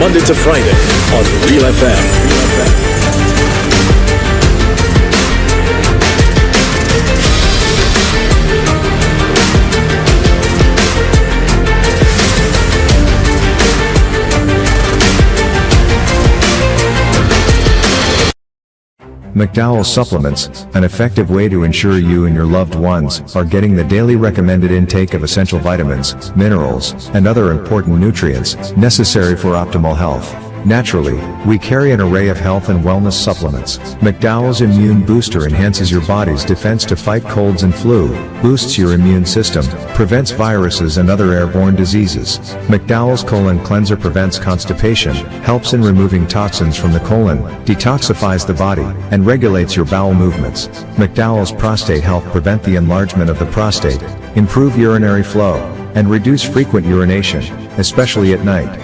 Monday to Friday on Real FM. McDowell's Supplements, an effective way to ensure you and your loved ones are getting the daily recommended intake of essential vitamins, minerals, and other important nutrients necessary for optimal health. Naturally, we carry an array of health and wellness supplements. McDowell's Immune Booster enhances your body's defense to fight colds and flu, boosts your immune system, prevents viruses and other airborne diseases. McDowell's Colon Cleanser prevents constipation, helps in removing toxins from the colon, detoxifies the body, and regulates your bowel movements. McDowell's Prostate Health prevent the enlargement of the prostate, improve urinary flow, and reduce frequent urination, especially at night.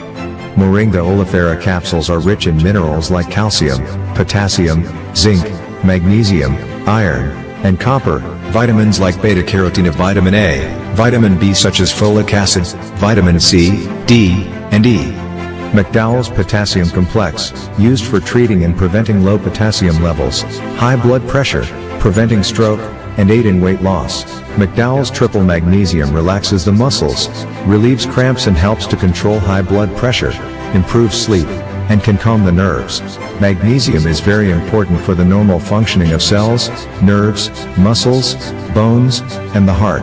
Moringa oleifera capsules are rich in minerals like calcium, potassium, zinc, magnesium, iron, and copper, vitamins like beta-carotene, vitamin A, vitamin B such as folic acid, vitamin C, D, and E. McDowell's Potassium Complex, used for treating and preventing low potassium levels, high blood pressure, preventing stroke, and aid in weight loss. McDowell's Triple Magnesium relaxes the muscles, relieves cramps and helps to control high blood pressure, improves sleep, and can calm the nerves. Magnesium is very important for the normal functioning of cells, nerves, muscles, bones, and the heart.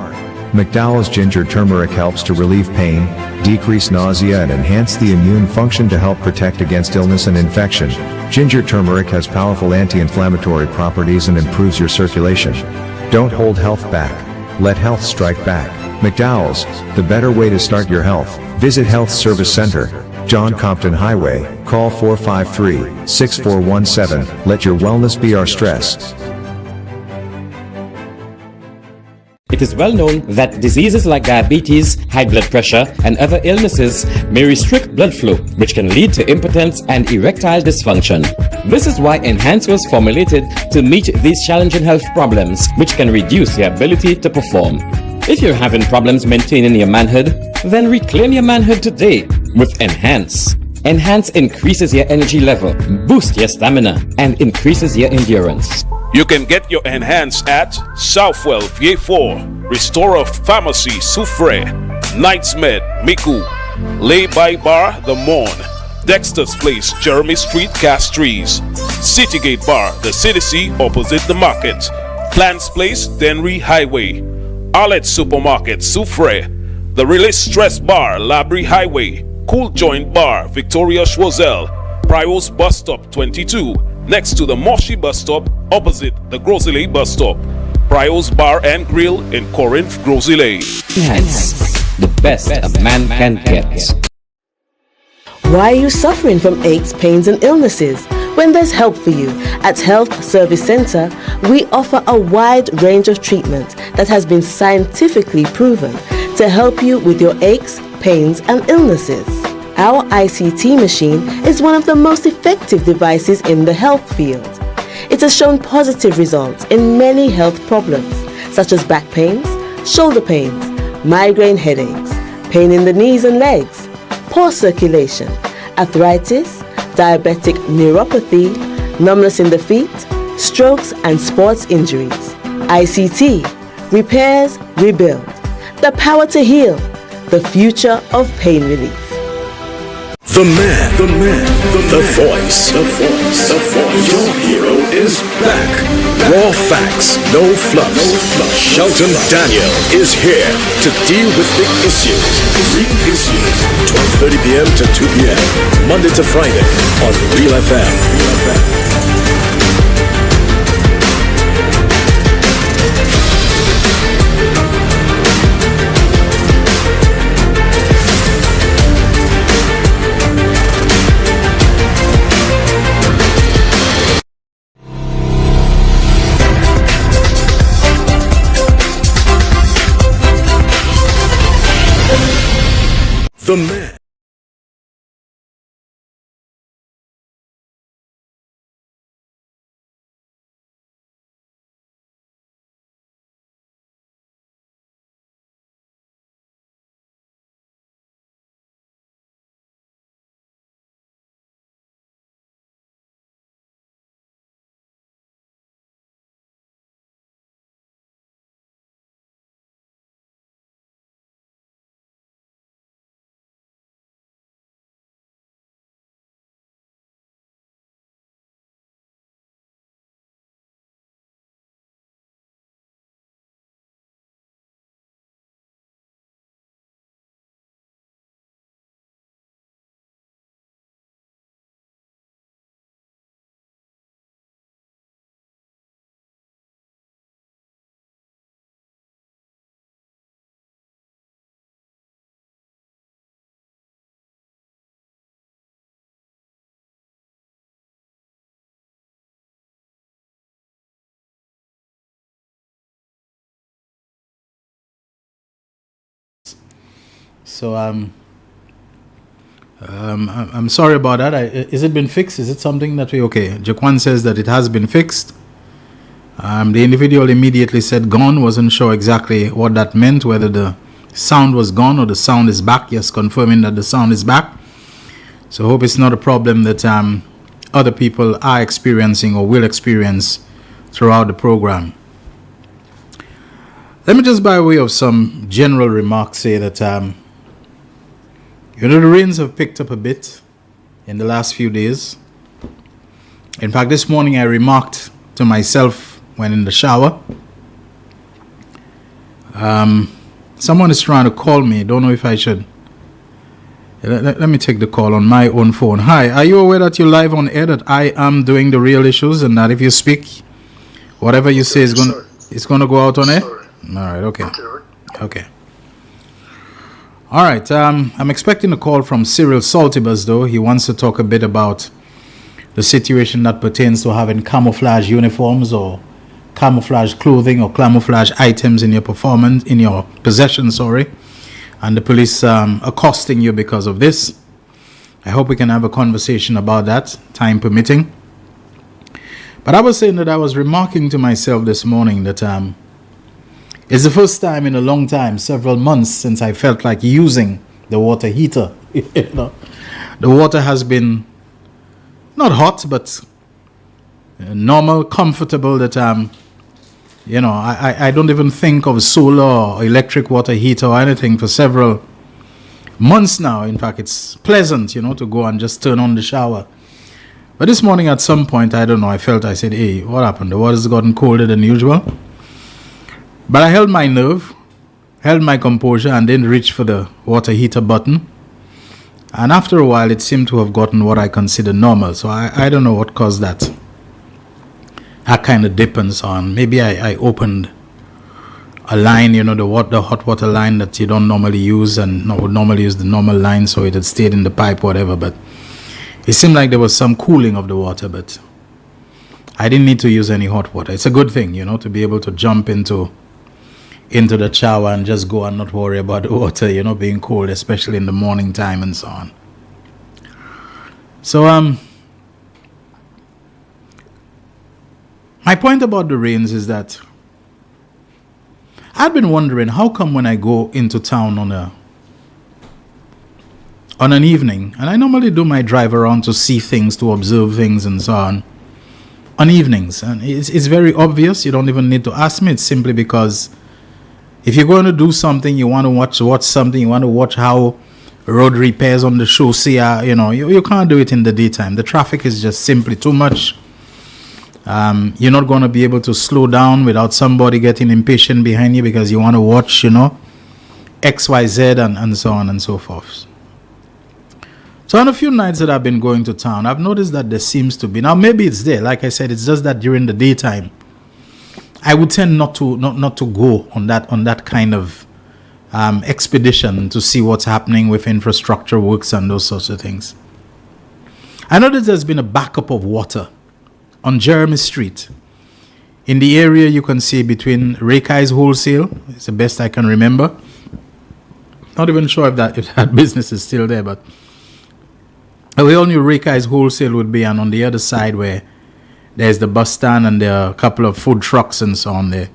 McDowell's Ginger Turmeric helps to relieve pain, decrease nausea and enhance the immune function to help protect against illness and infection. Ginger turmeric has powerful anti-inflammatory properties and improves your circulation. Don't hold health back. Let health strike back. McDowell's, the better way to start your health. Visit Health Service Center, John Compton Highway, call 453-6417. Let your wellness be our stress. It is well known that diseases like diabetes, high blood pressure, and other illnesses may restrict blood flow, which can lead to impotence and erectile dysfunction. This is why Enhance was formulated to meet these challenging health problems, which can reduce your ability to perform. If you're having problems maintaining your manhood, then reclaim your manhood today with Enhance. Enhance increases your energy level, boosts your stamina, and increases your endurance. You can get your Enhance at Southwell VA4, Restorer Pharmacy Soufre, Knights Med Miku, Lay by Bar The Morn, Dexter's Place Jeremy Street Castries, Citygate Bar The City opposite the market, Plants Place Denry Highway, Arlette Supermarket Soufre, The Release Stress Bar Labrie Highway, Cool Joint Bar Victoria Schwazel, Prios Bus Stop 22, next to the Moshi Bus Stop opposite the Grosile Bus Stop. Prios Bar and Grill in Corinth, Grosile. Enhance, the best a man can get. Why are you suffering from aches, pains and illnesses? When there's help for you at Health Service Center, we offer a wide range of treatment that has been scientifically proven to help you with your aches, pains and illnesses. Our ICT machine is one of the most effective devices in the health field. It has shown positive results in many health problems such as back pains, shoulder pains, migraine headaches, pain in the knees and legs, poor circulation, arthritis, diabetic neuropathy, numbness in the feet, strokes and sports injuries. ICT, repairs, rebuild, the power to heal, the future of pain relief. The voice. Your hero is back. Raw facts, no fluffs. Shelton Daniel is here to deal with big issues. Real issues. 12:30 p.m. to 2 p.m. Monday to Friday on Real FM. The man. So I'm sorry about that. Is it been fixed? Is it something that we okay? Jaquan says that it has been fixed. The individual immediately said gone. Wasn't sure exactly what that meant, whether the sound was gone or the sound is back. Yes, confirming that the sound is back. So hope it's not a problem that other people are experiencing or will experience throughout the program. Let me just by way of some general remarks say that the rains have picked up a bit in the last few days. In fact, this morning I remarked to myself when in the shower. Someone is trying to call me. Don't know if I should. Let me take the call on my own phone. Hi, are you aware that you're live on air, that I am doing the real issues, and that if you speak, whatever you say is going to go out on air? All right, okay. All right, I'm expecting a call from Cyril Saltibus, though. He wants to talk a bit about the situation that pertains to having camouflage uniforms or camouflage clothing or camouflage items in your possession, and the police accosting you because of this. I hope we can have a conversation about that, time permitting. But I was saying that I was remarking to myself this morning that it's the first time in a long time, several months, since I felt like using the water heater. The water has been not hot, but normal, comfortable, that I don't even think of solar or electric water heater or anything for several months now. In fact, it's pleasant, to go and just turn on the shower. But this morning at some point, I don't know, I said, hey, what happened? The water's gotten colder than usual. But I held my nerve, held my composure, and then reached for the water heater button. And after a while, it seemed to have gotten what I consider normal. So I don't know what caused that. That kind of dip and so on. Maybe I opened a line, the hot water line that you don't normally use, and would normally use the normal line, so it had stayed in the pipe, whatever. But it seemed like there was some cooling of the water, but I didn't need to use any hot water. It's a good thing, to be able to jump into the shower and just go and not worry about the water, being cold, especially in the morning time and so on. So, my point about the rains is that I've been wondering how come when I go into town on an evening, and I normally do my drive around to see things, to observe things and so on evenings, and it's very obvious. You don't even need to ask me. It's simply because if you're going to do something, you want to watch something, you want to watch how road repairs on the chaussee are, you can't do it in the daytime. The traffic is just simply too much. You're not going to be able to slow down without somebody getting impatient behind you because you want to watch, XYZ and so on and so forth. So on a few nights that I've been going to town, I've noticed that there seems to be, now maybe it's there, like I said, it's just that during the daytime, I would tend not to go on that kind of expedition to see what's happening with infrastructure works and those sorts of things. I noticed there's been a backup of water on Jeremy Street. In the area you can see between Rakai's Wholesale, it's the best I can remember. Not even sure if that business is still there, but we all knew Rakai's Wholesale would be, and on the other side where there's the bus stand and there are a couple of food trucks and so on there,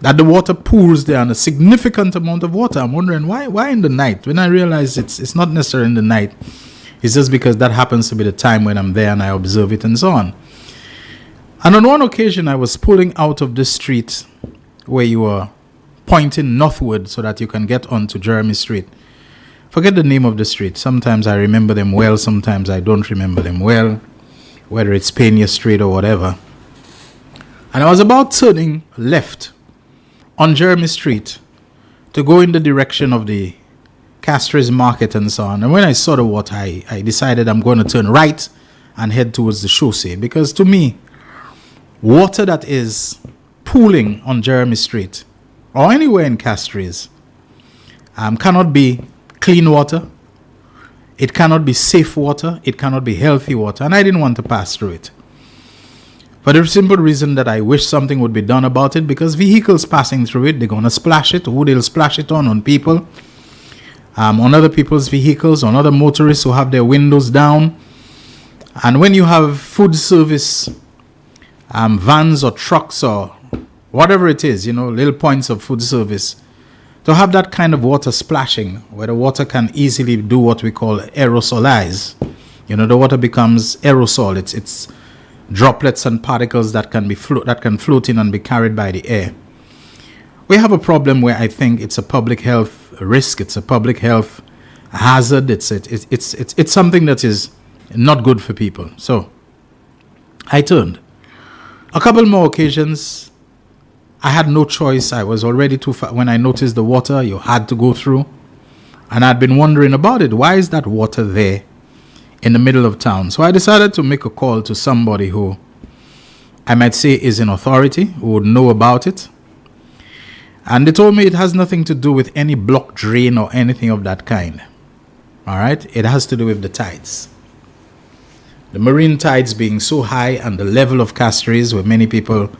that the water pools there, and a significant amount of water. I'm wondering why in the night? When I realize it's not necessarily in the night, it's just because that happens to be the time when I'm there and I observe it and so on. And on one occasion I was pulling out of the street where you were pointing northward so that you can get onto Jeremy Street. Forget the name of the street. Sometimes I remember them well, sometimes I don't remember them well, whether it's Pena Street or whatever. And I was about turning left on Jeremy Street to go in the direction of the Castries Market and so on. And when I saw the water, I decided I'm going to turn right and head towards the chaussee, because to me, water that is pooling on Jeremy Street or anywhere in Castries cannot be clean water. It cannot be safe water. It cannot be healthy water. And I didn't want to pass through it. For the simple reason that I wish something would be done about it, because vehicles passing through it, they're going to splash it. Who they'll splash it on people. on other people's vehicles, on other motorists who have their windows down. And when you have food service vans or trucks or whatever it is, little points of food service, to have that kind of water splashing, where the water can easily do what we call aerosolize. The water becomes aerosol. It's droplets and particles that can float in and be carried by the air. We have a problem where I think it's a public health risk. It's a public health hazard. It's something that is not good for people. So I turned. A couple more occasions, I had no choice. I was already too far. When I noticed the water, you had to go through. And I'd been wondering about it. Why is that water there in the middle of town? So I decided to make a call to somebody who I might say is in authority, who would know about it. And they told me it has nothing to do with any block drain or anything of that kind. All right? It has to do with the tides. The marine tides being so high and the level of Castries, where many people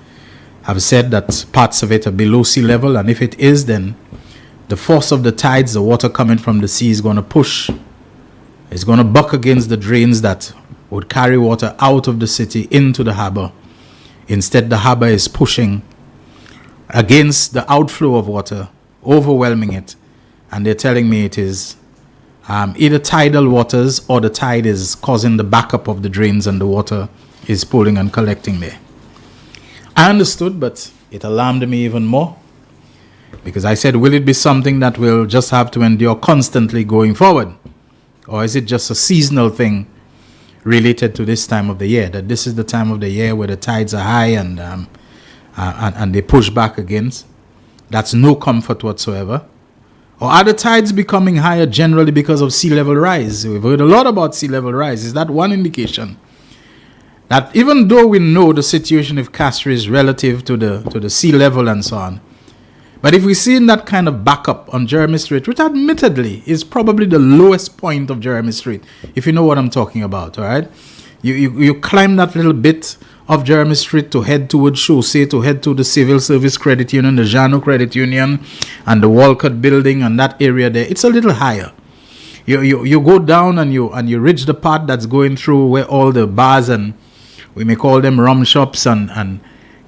have said that parts of it are below sea level. And if it is, then the force of the tides, the water coming from the sea, is going to push. It's going to buck against the drains that would carry water out of the city into the harbor. Instead, the harbor is pushing against the outflow of water, overwhelming it. And they're telling me it is either tidal waters or the tide is causing the backup of the drains and the water is pooling and collecting there. I understood, but it alarmed me even more, because I said, will it be something that we'll just have to endure constantly going forward? Or is it just a seasonal thing related to this time of the year, that this is the time of the year where the tides are high and they push back against? That's no comfort whatsoever. Or are the tides becoming higher generally because of sea level rise? We've heard a lot about sea level rise. Is that one indication that even though we know the situation of Castries relative to the sea level and so on, but if we see that kind of backup on Jeremy Street, which admittedly is probably the lowest point of Jeremy Street, if you know what I'm talking about, all right? You climb that little bit of Jeremy Street to head towards Chaussee, to head to the Civil Service Credit Union, the Jano Credit Union, and the Walcott Building, and that area there. It's a little higher. You go down and you reach the part that's going through where all the bars and we may call them rum shops and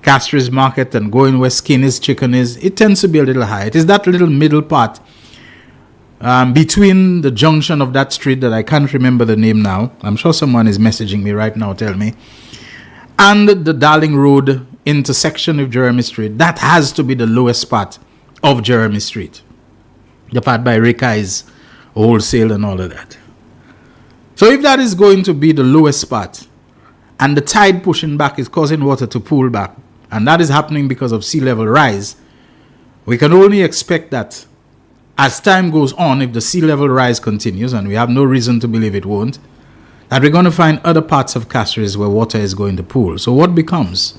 Castries Market and going where Skinny's Chicken is. It tends to be a little higher. It is that little middle part between the junction of that street that I can't remember the name now. I'm sure someone is messaging me right now, tell me. And the Darling Road intersection of Jeremy Street. That has to be the lowest part of Jeremy Street. The part by Rickey's wholesale and all of that. So if that is going to be the lowest spot, and the tide pushing back is causing water to pool back, and that is happening because of sea level rise, we can only expect that as time goes on, if the sea level rise continues, and we have no reason to believe it won't, that we're going to find other parts of Castries where water is going to pool. So what becomes?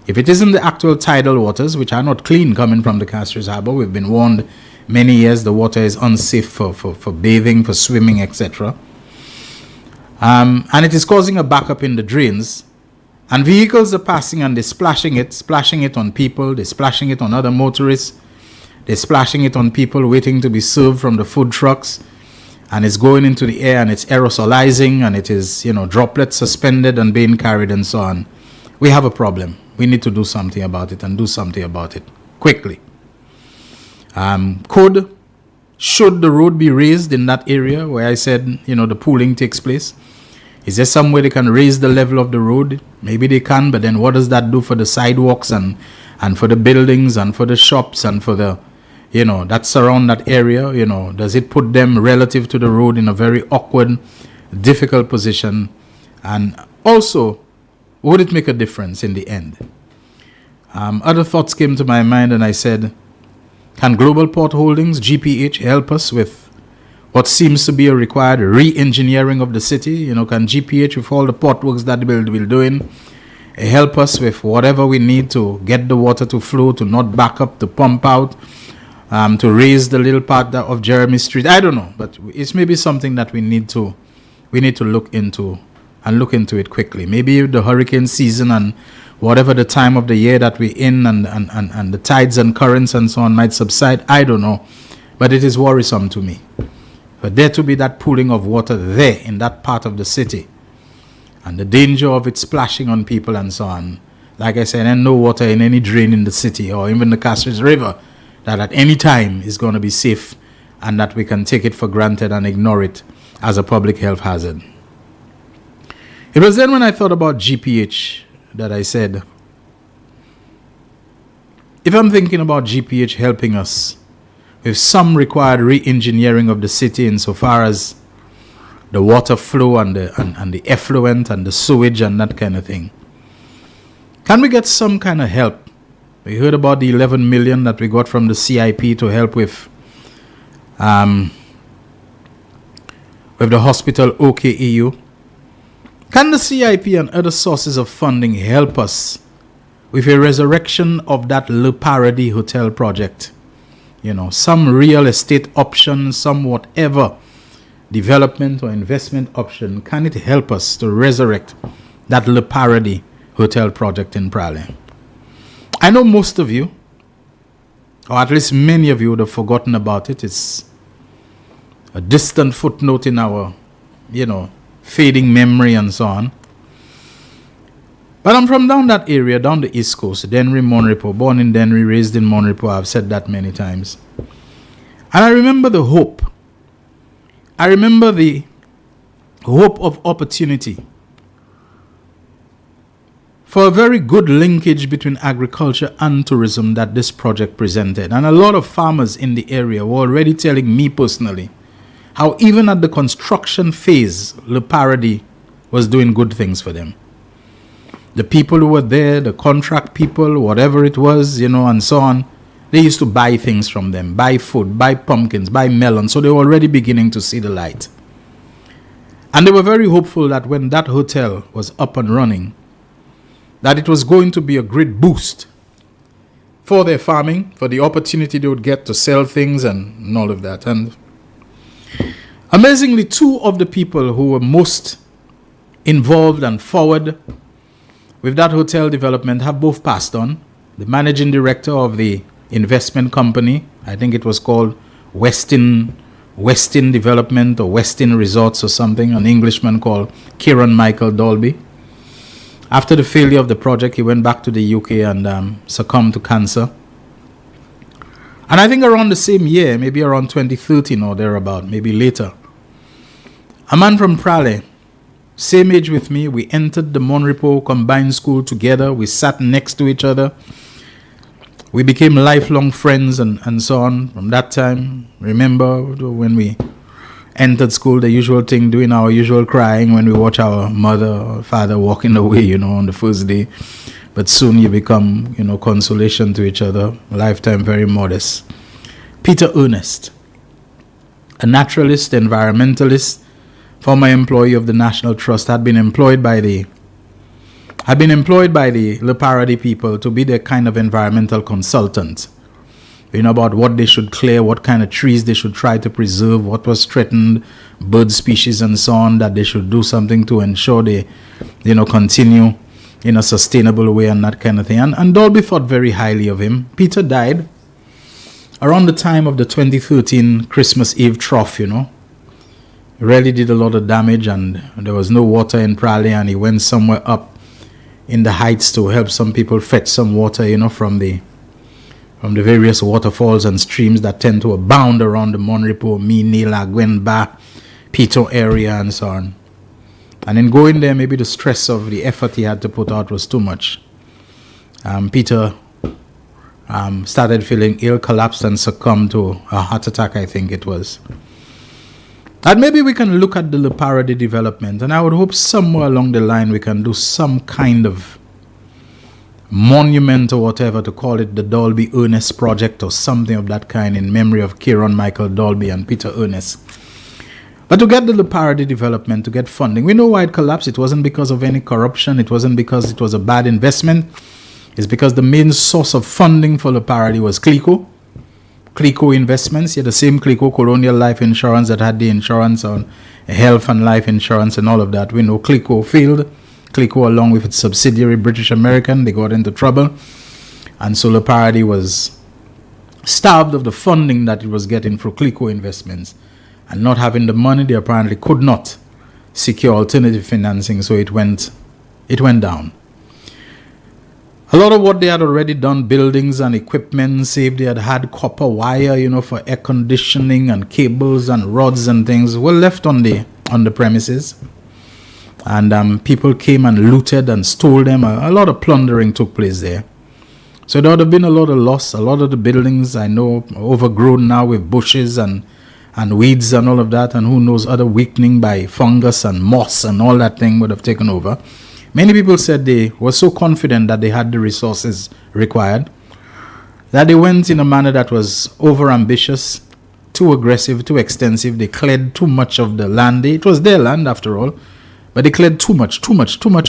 If it isn't the actual tidal waters, which are not clean coming from the Castries Harbour, we've been warned many years the water is unsafe for bathing, for swimming, etc. And it is causing a backup in the drains. And vehicles are passing and they're splashing it on people, they're splashing it on other motorists, they're splashing it on people waiting to be served from the food trucks. And it's going into the air and it's aerosolizing and it is, droplets suspended and being carried and so on. We have a problem. We need to do something about it and do something about it quickly. Should the road be raised in that area where I said, the pooling takes place? Is there some way they can raise the level of the road? Maybe they can, but then what does that do for the sidewalks and for the buildings and for the shops and for the, that surround that area? Does it put them relative to the road in a very awkward, difficult position? And also, would it make a difference in the end? Other thoughts came to my mind and I said, can Global Port Holdings, GPH, help us with what seems to be a required re-engineering of the city? Can GPH, with all the port works that we're doing, help us with whatever we need to get the water to flow, to not back up, to pump out, to raise the little part of Jeremy Street? I don't know, but it's maybe something that we need to look into and look into it quickly. Maybe the hurricane season and whatever the time of the year that we're in and the tides and currents and so on might subside. I don't know, but it is worrisome to me. For there to be that pooling of water there in that part of the city, and the danger of it splashing on people and so on. Like I said, and no water in any drain in the city or even the Castries River that at any time is going to be safe, and that we can take it for granted and ignore it as a public health hazard. It was then when I thought about GPH that I said, if I'm thinking about GPH helping us with some required re-engineering of the city insofar as the water flow and the effluent and the sewage and that kind of thing, can we get some kind of help? We heard about the 11 million that we got from the CIP to help with the hospital OKEU. Can the CIP and other sources of funding help us with a resurrection of that Le Paradis Hotel project? You know, some real estate option, some whatever development or investment option. Can it help us to resurrect that Le Paradis Hotel project in Praslin? I know most of you, or at least many of you, would have forgotten about it. It's a distant footnote in our, fading memory and so on. But I'm from down that area, down the East Coast, Dennery, Monrepo, born in Dennery, raised in Monrepo. I've said that many times. And I remember the hope. I remember the hope of opportunity for a very good linkage between agriculture and tourism that this project presented. And a lot of farmers in the area were already telling me personally how even at the construction phase, Le Paradis was doing good things for them. The people who were there, the contract people, whatever it was, and so on, they used to buy things from them, buy food, buy pumpkins, buy melons. So they were already beginning to see the light. And they were very hopeful that when that hotel was up and running, that it was going to be a great boost for their farming, for the opportunity they would get to sell things and all of that. And amazingly, two of the people who were most involved and forward with that hotel development have both passed on. The managing director of the investment company, I think it was called Westin Development or Westin Resorts or something, an Englishman called Kieran Michael Dolby. After the failure of the project, he went back to the UK and succumbed to cancer. And I think around the same year, maybe around 2013 or thereabout, maybe later, a man from Praslin, same age with me, we entered the Monrepo Combined School together. We sat next to each other. We became lifelong friends and so on from that time. Remember when we entered school, the usual thing, doing our usual crying when we watch our mother or father walking away, on the first day. But soon you become, consolation to each other. Lifetime very modest. Peter Ernest, a naturalist, environmentalist, former employee of the National Trust, had been employed by the Le Paradis people to be their kind of environmental consultant. About what they should clear, what kind of trees they should try to preserve, what was threatened, bird species and so on, that they should do something to ensure they, continue in a sustainable way and that kind of thing. And Dolby thought very highly of him. Peter died around the time of the 2013 Christmas Eve trough, really did a lot of damage, and there was no water in Praslin, and he went somewhere up in the heights to help some people fetch some water, from the various waterfalls and streams that tend to abound around the Monrepo, Nila, Gwenba, Pito area and so on. And in going there, maybe the stress of the effort he had to put out was too much. Peter started feeling ill, collapsed and succumbed to a heart attack, I think it was. And maybe we can look at the Le Paradis development, and I would hope somewhere along the line we can do some kind of monument or whatever to call it the Dolby Ernest Project or something of that kind in memory of Kieran Michael Dolby and Peter Ernest. But to get the Le Paradis development, to get funding, we know why it collapsed. It wasn't because of any corruption. It wasn't because it was a bad investment. It's because the main source of funding for Le Paradis was Clico Investments, the same Clico Colonial Life Insurance that had the insurance on health and life insurance and all of that. We know Clico failed. Clico, along with its subsidiary British American, they got into trouble. And so Le Paradis was starved of the funding that it was getting through Clico Investments. And not having the money, they apparently could not secure alternative financing, so it went down. A lot of what they had already done, buildings and equipment, say if they had copper wire, for air conditioning and cables and rods and things, were left on the premises. And people came and looted and stole them. A lot of plundering took place there. So there would have been a lot of loss. A lot of the buildings, I know, overgrown now with bushes and weeds and all of that, and who knows, other weakening by fungus and moss and all that thing would have taken over. Many people said they were so confident that they had the resources required that they went in a manner that was over-ambitious, too aggressive, too extensive. They cleared too much of the land. It was their land after all, but they cleared too much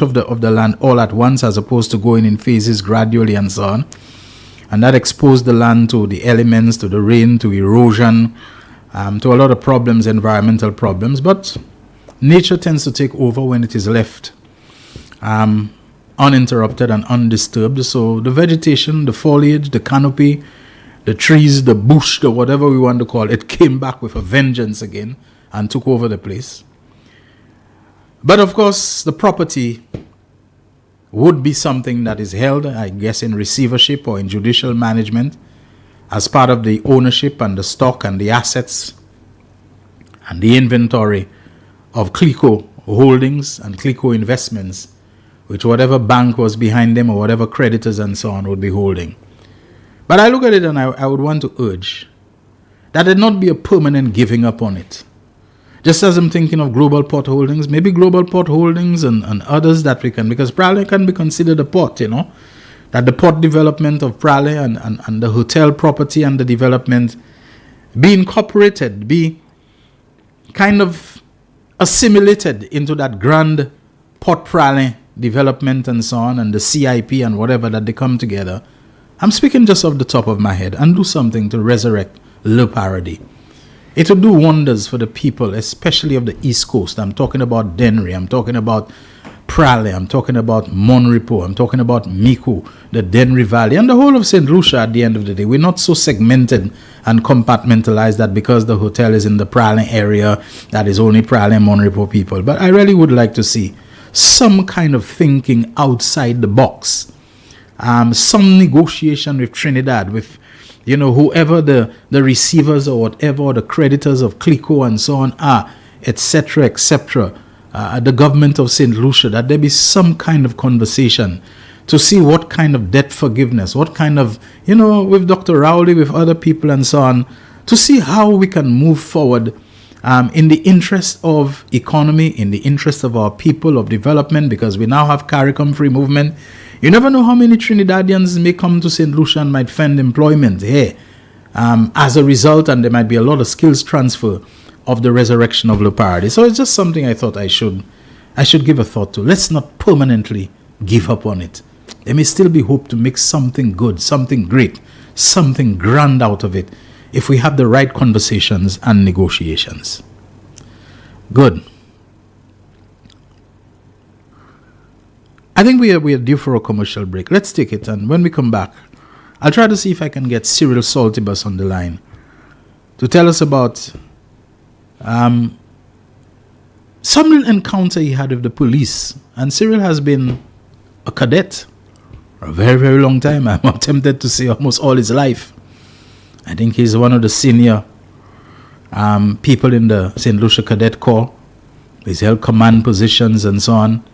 of the land all at once, as opposed to going in phases gradually and so on. And that exposed the land to the elements, to the rain, to erosion, to a lot of problems, environmental problems. But nature tends to take over when it is left uninterrupted and undisturbed. So the vegetation, the foliage, the canopy, the trees, the bush, the whatever we want to call it, came back with a vengeance again and took over the place. But of course, the property would be something that is held, I guess, in receivership or in judicial management as part of the ownership and the stock and the assets and the inventory of Clico Holdings and Clico Investments, which whatever bank was behind them or whatever creditors and so on would be holding. But I look at it and I would want to urge that there not be a permanent giving up on it. Just as I'm thinking of Global Port Holdings, maybe Global Port Holdings and others that we can, because Pralle can be considered a port, that the port development of Pralle and the hotel property and the development be incorporated, be kind of assimilated into that grand Port Pralle development and so on, and the CIP and whatever that they come together. I'm speaking just off the top of my head, and do something to resurrect Le Paradis. It will do wonders for the people, especially of the East Coast. I'm talking about Dennery, I'm talking about Pralle, I'm talking about Monrepo, I'm talking about Micoud, the Dennery Valley, and the whole of St. Lucia at the end of the day. We're not so segmented and compartmentalized that because the hotel is in the Pralle area, that is only Pralle and Monrepo people. But I really would like to see some kind of thinking outside the box. Some negotiation with Trinidad, with whoever the receivers or whatever, or the creditors of Clico and so on are, etc., etc., the government of St. Lucia, that there be some kind of conversation to see what kind of debt forgiveness, what kind of, with Dr. Rowley, with other people and so on, to see how we can move forward in the interest of economy, in the interest of our people, of development, because we now have CARICOM free movement. You never know how many Trinidadians may come to St. Lucia and might find employment here as a result, and there might be a lot of skills transfer of the resurrection of Le Paradis. So it's just something I thought I should give a thought to. Let's not permanently give up on it. There may still be hope to make something good, something great, something grand out of it, if we have the right conversations and negotiations. Good. I think we are due for a commercial break. Let's take it, and when we come back, I'll try to see if I can get Cyril Saltibus on the line to tell us about some little encounter he had with the police. And Cyril has been a cadet for a very, very long time. I'm tempted to say almost all his life. I think he's one of the senior people in the St. Lucia Cadet Corps. He's held command positions and so on.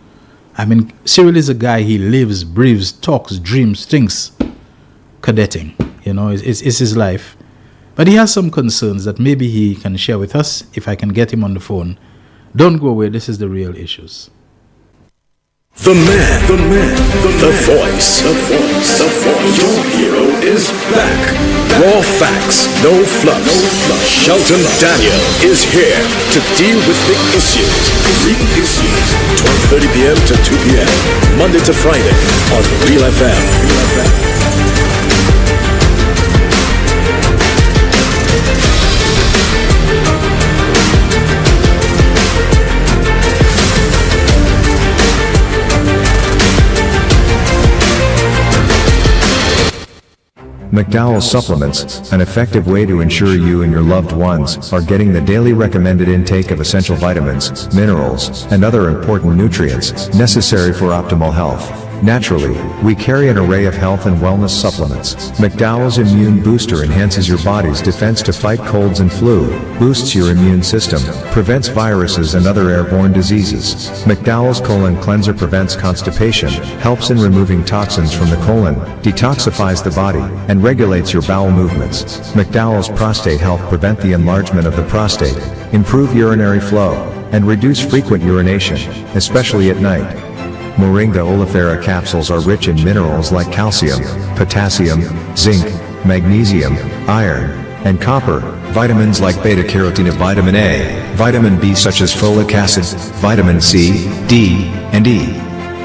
I mean, Cyril is a guy, he lives, breathes, talks, dreams, thinks cadetting. It's his life. But he has some concerns that maybe he can share with us if I can get him on the phone. Don't go away, this is The Real Issues. The man, the voice. Your hero is back. Raw facts, no fluff. Shelton Daniel is here to deal with the issues. Real issues. 12:30 p.m. to 2 p.m. Monday to Friday on Real FM. McDowell's supplements, an effective way to ensure you and your loved ones are getting the daily recommended intake of essential vitamins, minerals, and other important nutrients necessary for optimal health. Naturally, we carry an array of health and wellness supplements. McDowell's Immune Booster enhances your body's defense to fight colds and flu, boosts your immune system, prevents viruses and other airborne diseases. McDowell's Colon Cleanser prevents constipation, helps in removing toxins from the colon, detoxifies the body, and regulates your bowel movements. McDowell's Prostate Health prevent the enlargement of the prostate, improve urinary flow, and reduce frequent urination, especially at night. Moringa oleifera capsules are rich in minerals like calcium, potassium, zinc, magnesium, iron, and copper, vitamins like beta-carotene, vitamin A, vitamin B such as folic acid, vitamin C, D, and E.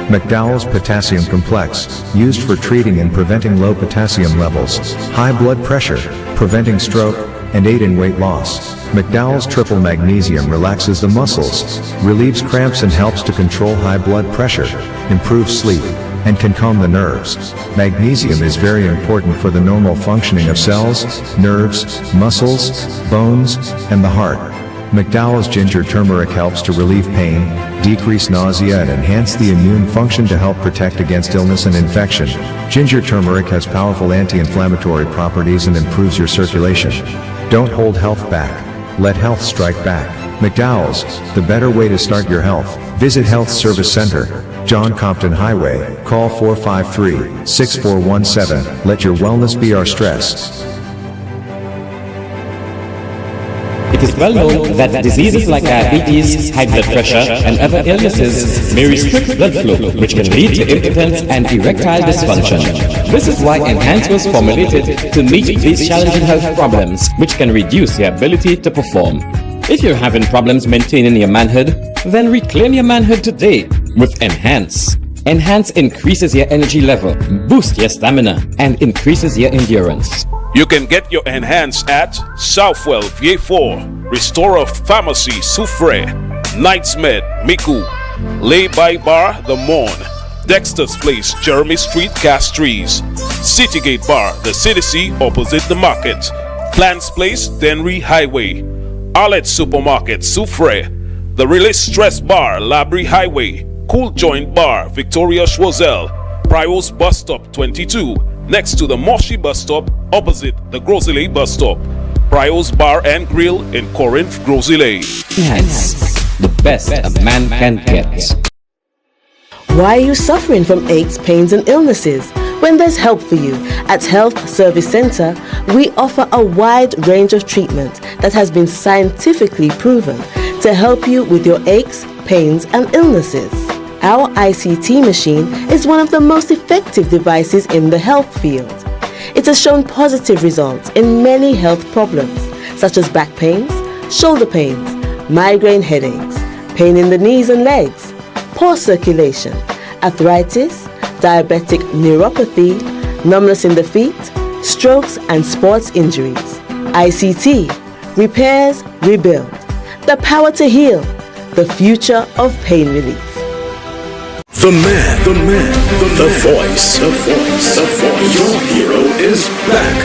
McDowell's Potassium Complex, used for treating and preventing low potassium levels, high blood pressure, preventing stroke, and aid in weight loss. McDowell's Triple Magnesium relaxes the muscles, relieves cramps and helps to control high blood pressure, improves sleep, and can calm the nerves. Magnesium is very important for the normal functioning of cells, nerves, muscles, bones, and the heart. McDowell's Ginger Turmeric helps to relieve pain, decrease nausea and enhance the immune function to help protect against illness and infection. Ginger turmeric has powerful anti-inflammatory properties and improves your circulation. Don't hold health back. Let health strike back. McDowell's, the better way to start your health. Visit Health Service Center, John Compton Highway. Call 453-6417. Let your wellness be our stress. It is well known that diseases like diabetes, high blood pressure, and other illnesses may restrict blood flow, which can lead to impotence and erectile dysfunction. This is why Enhance was formulated to meet these challenging health problems, which can reduce your ability to perform. If you're having problems maintaining your manhood, then reclaim your manhood today with Enhance. Enhance increases your energy level, boosts your stamina, and increases your endurance. You can get your Enhance at Southwell VA4, Restorer Pharmacy Soufre, Knights Med Miku, Lay by Bar The Morn, Dexter's Place Jeremy Street Castries, Citygate Bar The CDC opposite the market, Plants Place Denry Highway, Arlette Supermarket Soufre, The Release Stress Bar Labrie Highway, Cool Joint Bar Victoria Schwazel, Prios Bus Stop 22, next to the Moshi Bus Stop opposite the Grosile Bus Stop. Prios Bar and Grill in Corinth, Grosile. Enhance, the best a man can get. Why are you suffering from aches, pains, and illnesses? When there's help for you. At Health Service Center, we offer a wide range of treatment that has been scientifically proven to help you with your aches, pains, and illnesses. Our ICT machine is one of the most effective devices in the health field. It has shown positive results in many health problems, such as back pains, shoulder pains, migraine headaches, pain in the knees and legs, poor circulation, arthritis, diabetic neuropathy, numbness in the feet, strokes and sports injuries. ICT, repairs, rebuild, the power to heal, the future of pain relief. The man, the voice. Your hero is back.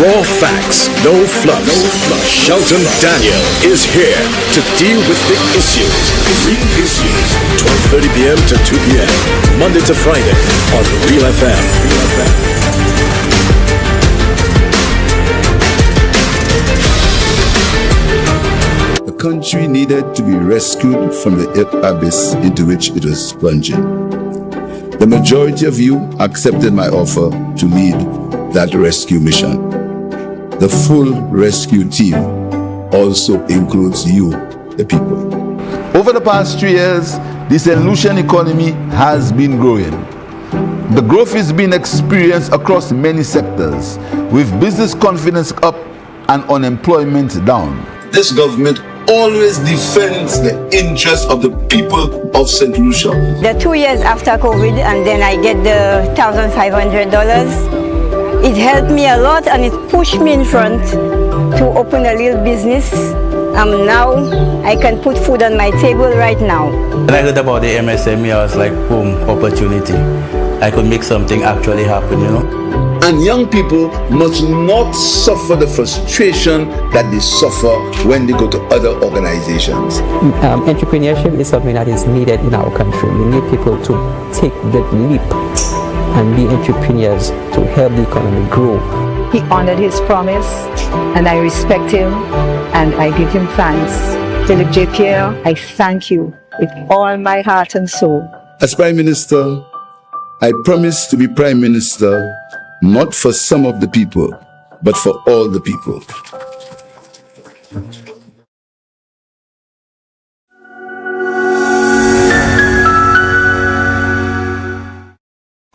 Raw facts, no fluffs. Shelton Daniel is here to deal with the issues. Real issues. 12:30 p.m. to 2 p.m. Monday to Friday on Real FM. The country needed to be rescued from the abyss into which it was plunging. The majority of you accepted my offer to lead that rescue mission. The full rescue team also includes you, the people. Over the past 3 years, the St. Lucian economy has been growing. The growth is being experienced across many sectors, with business confidence up and unemployment down. This government always defends the interests of the people of St. Lucia. The 2 years after COVID, and then I get the $1,500. It helped me a lot, and it pushed me in front to open a little business. Now I can put food on my table right now. When I heard about the MSME, I was like, boom, opportunity. I could make something actually happen, you know. And young people must not suffer the frustration that they suffer when they go to other organizations. Entrepreneurship is something that is needed in our country. We need people to take the leap and be entrepreneurs to help the economy grow. He honored his promise, and I respect him, and I give him thanks. Philip J. Pierre, I thank you with all my heart and soul. As Prime Minister, I promise to be Prime Minister not for some of the people, but for all the people.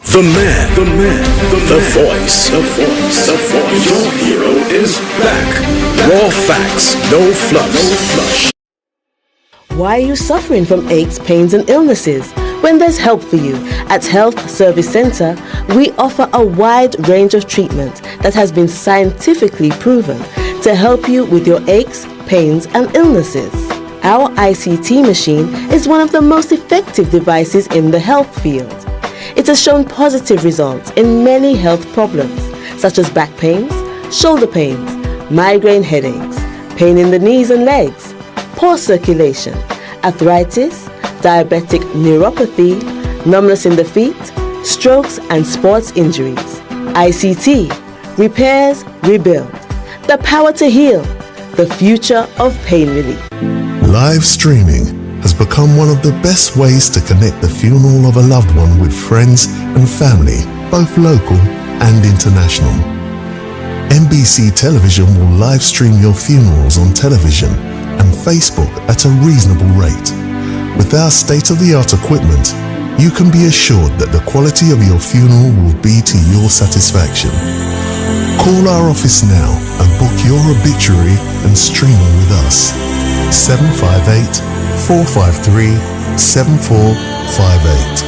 The man, the voice. Your hero is back. Raw facts, no fluff. Why are you suffering from aches, pains and illnesses? When there's help for you. At Health Service Center, we offer a wide range of treatment that has been scientifically proven to help you with your aches, pains and illnesses. Our ICT machine is one of the most effective devices in the health field. It has shown positive results in many health problems, such as back pains, shoulder pains, migraine headaches, pain in the knees and legs, poor circulation, arthritis, diabetic neuropathy, numbness in the feet, strokes and sports injuries. ICT, repairs, rebuild. The power to heal, the future of pain relief. Live streaming has become one of the best ways to connect the funeral of a loved one with friends and family, both local and international. NBC Television will live stream your funerals on television and Facebook at a reasonable rate. With our state-of-the-art equipment, you can be assured that the quality of your funeral will be to your satisfaction. Call our office now and book your obituary and streaming with us. 758-453-7458.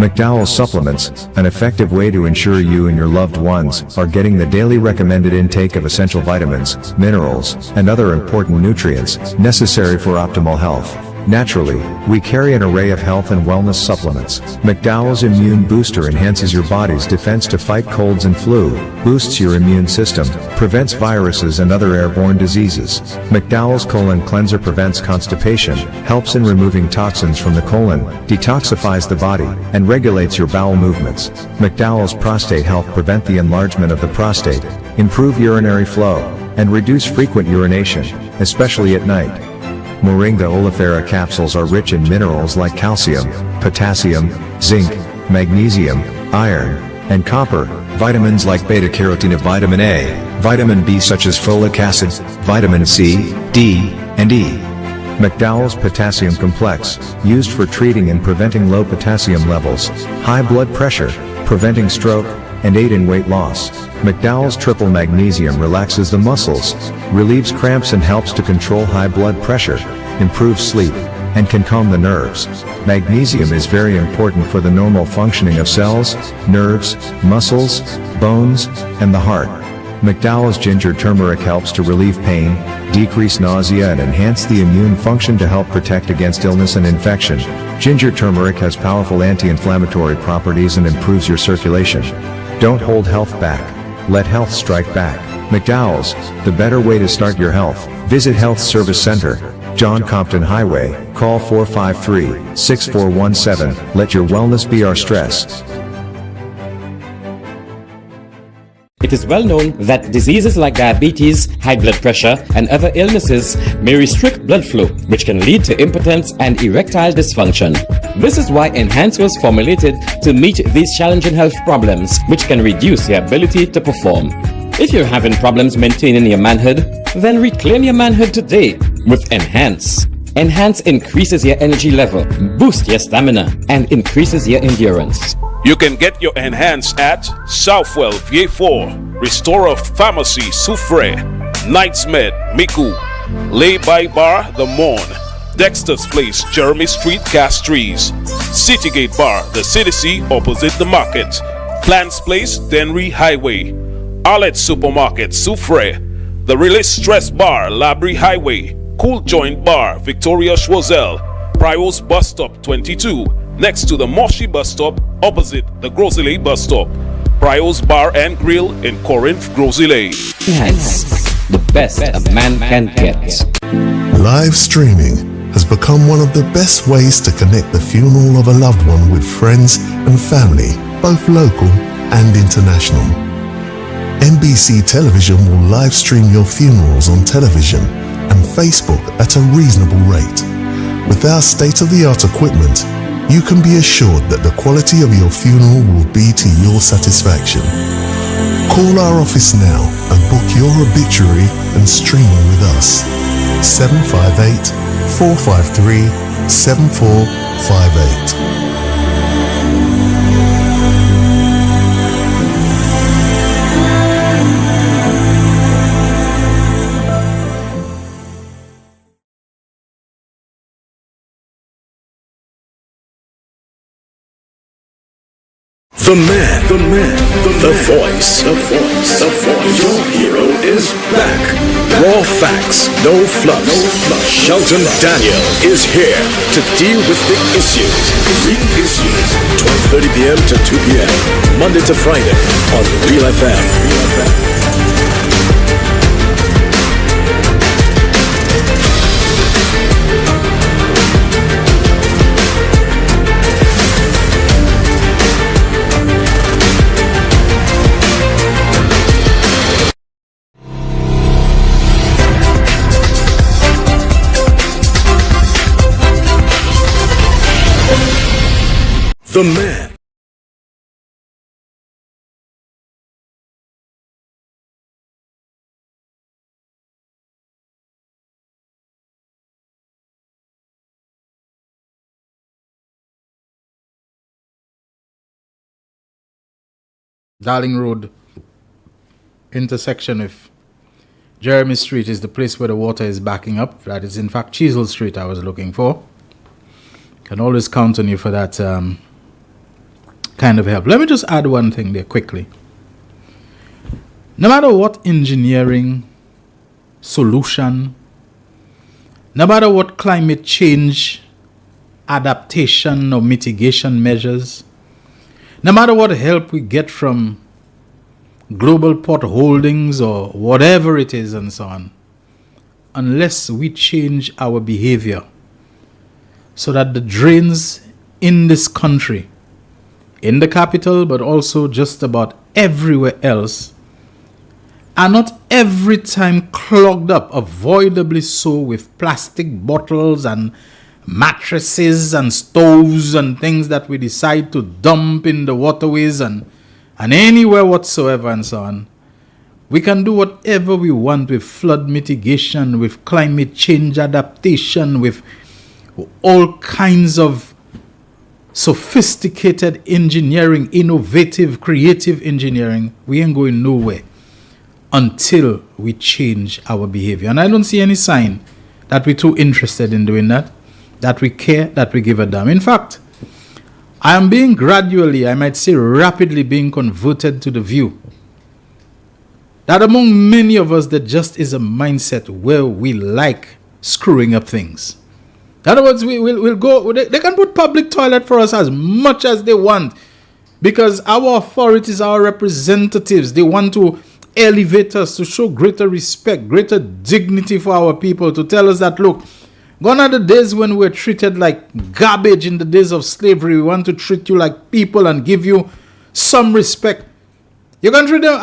McDowell's Supplements, an effective way to ensure you and your loved ones are getting the daily recommended intake of essential vitamins, minerals, and other important nutrients necessary for optimal health. Naturally, we carry an array of health and wellness supplements. McDowell's Immune Booster enhances your body's defense to fight colds and flu, boosts your immune system, prevents viruses and other airborne diseases. McDowell's Colon Cleanser prevents constipation, helps in removing toxins from the colon, detoxifies the body, and regulates your bowel movements. McDowell's Prostate Health prevent the enlargement of the prostate, improve urinary flow, and reduce frequent urination, especially at night. Moringa oleifera capsules are rich in minerals like calcium, potassium, zinc, magnesium, iron, and copper, vitamins like beta-carotene of vitamin A, vitamin B such as folic acid, vitamin C, D, and E. McDowell's Potassium Complex, used for treating and preventing low potassium levels, high blood pressure, preventing stroke, and aid in weight loss. McDowell's Triple Magnesium relaxes the muscles, relieves cramps and helps to control high blood pressure, improves sleep, and can calm the nerves. Magnesium is very important for the normal functioning of cells, nerves, muscles, bones, and the heart. McDowell's Ginger Turmeric helps to relieve pain, decrease nausea and enhance the immune function to help protect against illness and infection. Ginger turmeric has powerful anti-inflammatory properties and improves your circulation. Don't hold health back. Let health strike back. McDowell's, the better way to start your health. Visit Health Service Center, John Compton Highway, call 453-6417. Let your wellness be our stress. It is well known that diseases like diabetes, high blood pressure, and other illnesses may restrict blood flow, which can lead to impotence and erectile dysfunction. This is why Enhance was formulated to meet these challenging health problems, which can reduce your ability to perform. If you're having problems maintaining your manhood, then reclaim your manhood today with Enhance. Enhance increases your energy level, boosts your stamina, and increases your endurance. You can get your Enhance at Southwell VA4, Restorer Pharmacy Soufre, Knights Med Miku, Lay by Bar The Morn, Dexter's Place Jeremy Street Castries, Citygate Bar The CDC opposite the market, Plants Place Denry Highway, Arlette Supermarket Soufre, The Release Stress Bar Labrie Highway, Cool Joint Bar Victoria Schwazel, Prios Bus Stop 22, next to the Moshi Bus Stop, opposite the Grosile Bus Stop. Prios Bar and Grill in Corinth, Grosile. Yes, the best a man can get. Live streaming has become one of the best ways to connect the funeral of a loved one with friends and family, both local and international. NBC Television will live stream your funerals on television and Facebook at a reasonable rate. With our state-of-the-art equipment, you can be assured that the quality of your funeral will be to your satisfaction. Call our office now and book your obituary and streaming with us. 758-453-7458. The man, the voice. Your hero is back. Raw facts, no fluff. Shelton Daniel is here to deal with the issues. Big issues. 12:30 p.m. to 2 p.m. Monday to Friday on Real FM. The man. Darling Road intersection with Jeremy Street is the place where the water is backing up. That is in fact Chisel Street I was looking for. Can always count on you for that kind of help. Let me just add one thing there quickly. No matter what engineering solution, no matter what climate change adaptation or mitigation measures, no matter what help we get from global port holdings or whatever it is and so on, unless we change our behavior so that the drains in this country, in the capital, but also just about everywhere else, are not every time clogged up, avoidably so, with plastic bottles and mattresses and stoves and things that we decide to dump in the waterways and anywhere whatsoever and so on. We can do whatever we want with flood mitigation, with climate change adaptation, with all kinds of sophisticated engineering, innovative, creative engineering. We ain't going nowhere until we change our behavior. And I don't see any sign that we're too interested in doing that we care, that we give a damn. In fact, I am being gradually, I might say rapidly, being converted to the view that among many of us there just is a mindset where we like screwing up things. In other words, we'll go, they can put public toilet for us as much as they want because our authorities, our representatives, they want to elevate us, to show greater respect, greater dignity for our people, to tell us that, look, gone are the days when we're treated like garbage in the days of slavery. We want to treat you like people and give you some respect. You can treat them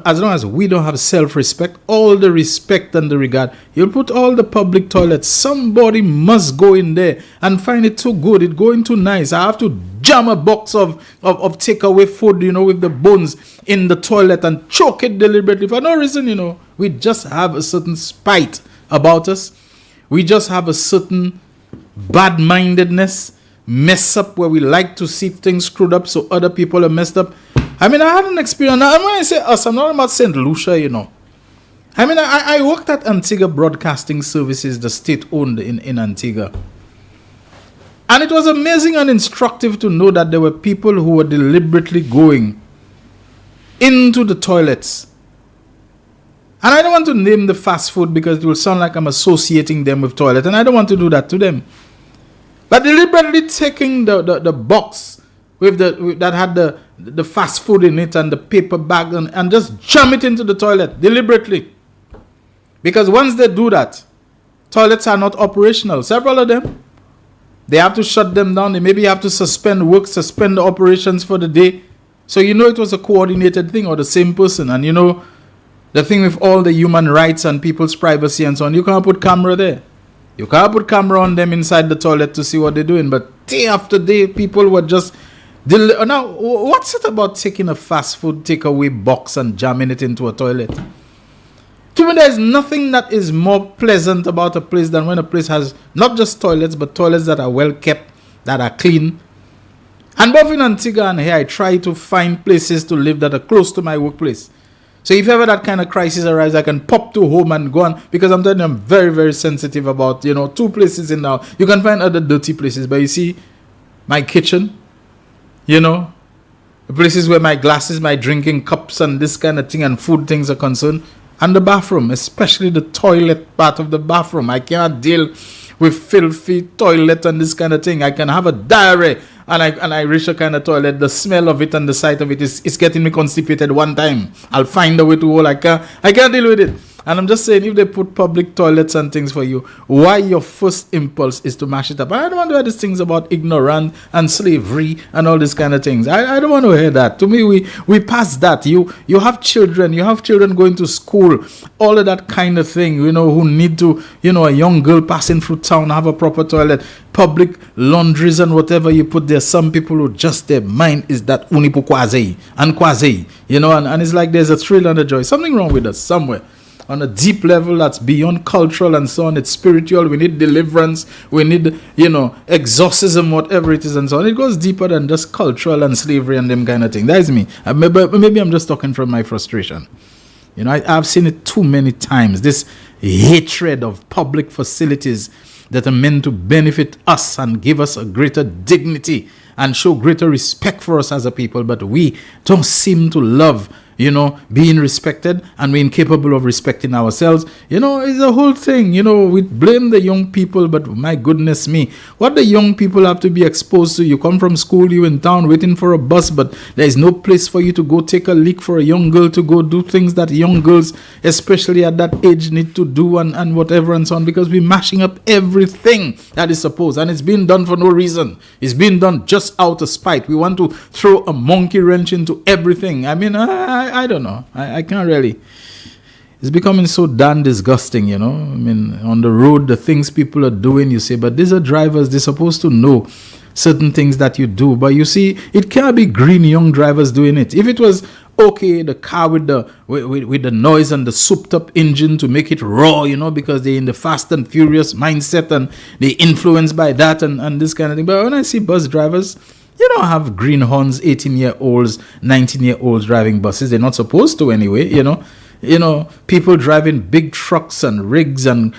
as long as we don't have self-respect, all the respect and the regard. You'll put all the public toilets. Somebody must go in there and find it too good. It's going too nice. I have to jam a box of takeaway food, with the bones in the toilet and choke it deliberately for no reason, We just have a certain spite about us. We just have a certain bad-mindedness, mess up where we like to see things screwed up so other people are messed up. I had an experience. Now, when I say us, I'm not about St. Lucia, I worked at Antigua Broadcasting Services, the state-owned in Antigua. And it was amazing and instructive to know that there were people who were deliberately going into the toilets. And I don't want to name the fast food because it will sound like I'm associating them with toilet. And I don't want to do that to them. But deliberately taking the box that had the fast food in it and the paper bag and just jam it into the toilet deliberately. Because once they do that, toilets are not operational. Several of them, they have to shut them down. They maybe have to suspend work, suspend the operations for the day. So it was a coordinated thing, or the same person. And the thing with all the human rights and people's privacy and so on, you can't put camera there. You can't put camera on them inside the toilet to see what they're doing. But day after day, people were just... Now, what's it about taking a fast food takeaway box and jamming it into a toilet? To me, there's nothing that is more pleasant about a place than when a place has not just toilets, but toilets that are well kept, that are clean. And both in Antigua and here, I try to find places to live that are close to my workplace. So if ever that kind of crisis arises, I can pop to home and go on. Because I'm telling you, I'm very, very sensitive about, 2 places in now. You can find other dirty places, but you see, my kitchen, the places where my glasses, my drinking cups and this kind of thing and food things are concerned. And the bathroom, especially the toilet part of the bathroom. I cannot deal with filthy toilet and this kind of thing. I can have a diarrhea and I reach a kind of toilet. The smell of it and the sight of it is getting me constipated one time. I'll find a way to hold. I can't deal with it. And I'm just saying, if they put public toilets and things for you, why your first impulse is to mash it up? I don't want to hear these things about ignorance and slavery and all these kind of things. I don't want to hear that. To me, we pass that. You have children. You have children going to school. All of that kind of thing, who need to, a young girl passing through town, have a proper toilet, public laundries and whatever you put there. Some people who just their mind is that unipu quasi and quasi, and it's like there's a thrill and a joy. Something wrong with us somewhere. On a deep level that's beyond cultural and so on. It's spiritual. We need deliverance. We need, exorcism, whatever it is and so on. It goes deeper than just cultural and slavery and them kind of thing. That is me. Maybe I'm just talking from my frustration. I've seen it too many times. This hatred of public facilities that are meant to benefit us and give us a greater dignity and show greater respect for us as a people. But we don't seem to love being respected, and we're incapable of respecting ourselves. It's a whole thing. We blame the young people, but my goodness me, what the young people have to be exposed to. You come from school, you in town waiting for a bus, but there is no place for you to go take a leak, for a young girl to go do things that young girls, especially at that age, need to do and whatever and so on, because we're mashing up everything that is supposed, and it's being done for no reason. It's being done just out of spite. We want to throw a monkey wrench into everything. I mean, I don't know. I can't really. It's becoming so damn disgusting, I mean, on the road, the things people are doing, you say, but these are drivers. They're supposed to know certain things that you do. But you see, it can't be green young drivers doing it. If it was okay, the car with the noise and the souped up engine to make it raw, because they're in the fast and furious mindset and they're influenced by that and this kind of thing. But when I see bus drivers, you don't have green horns, 18-year-olds, 19-year-olds driving buses. They're not supposed to anyway, people driving big trucks and rigs and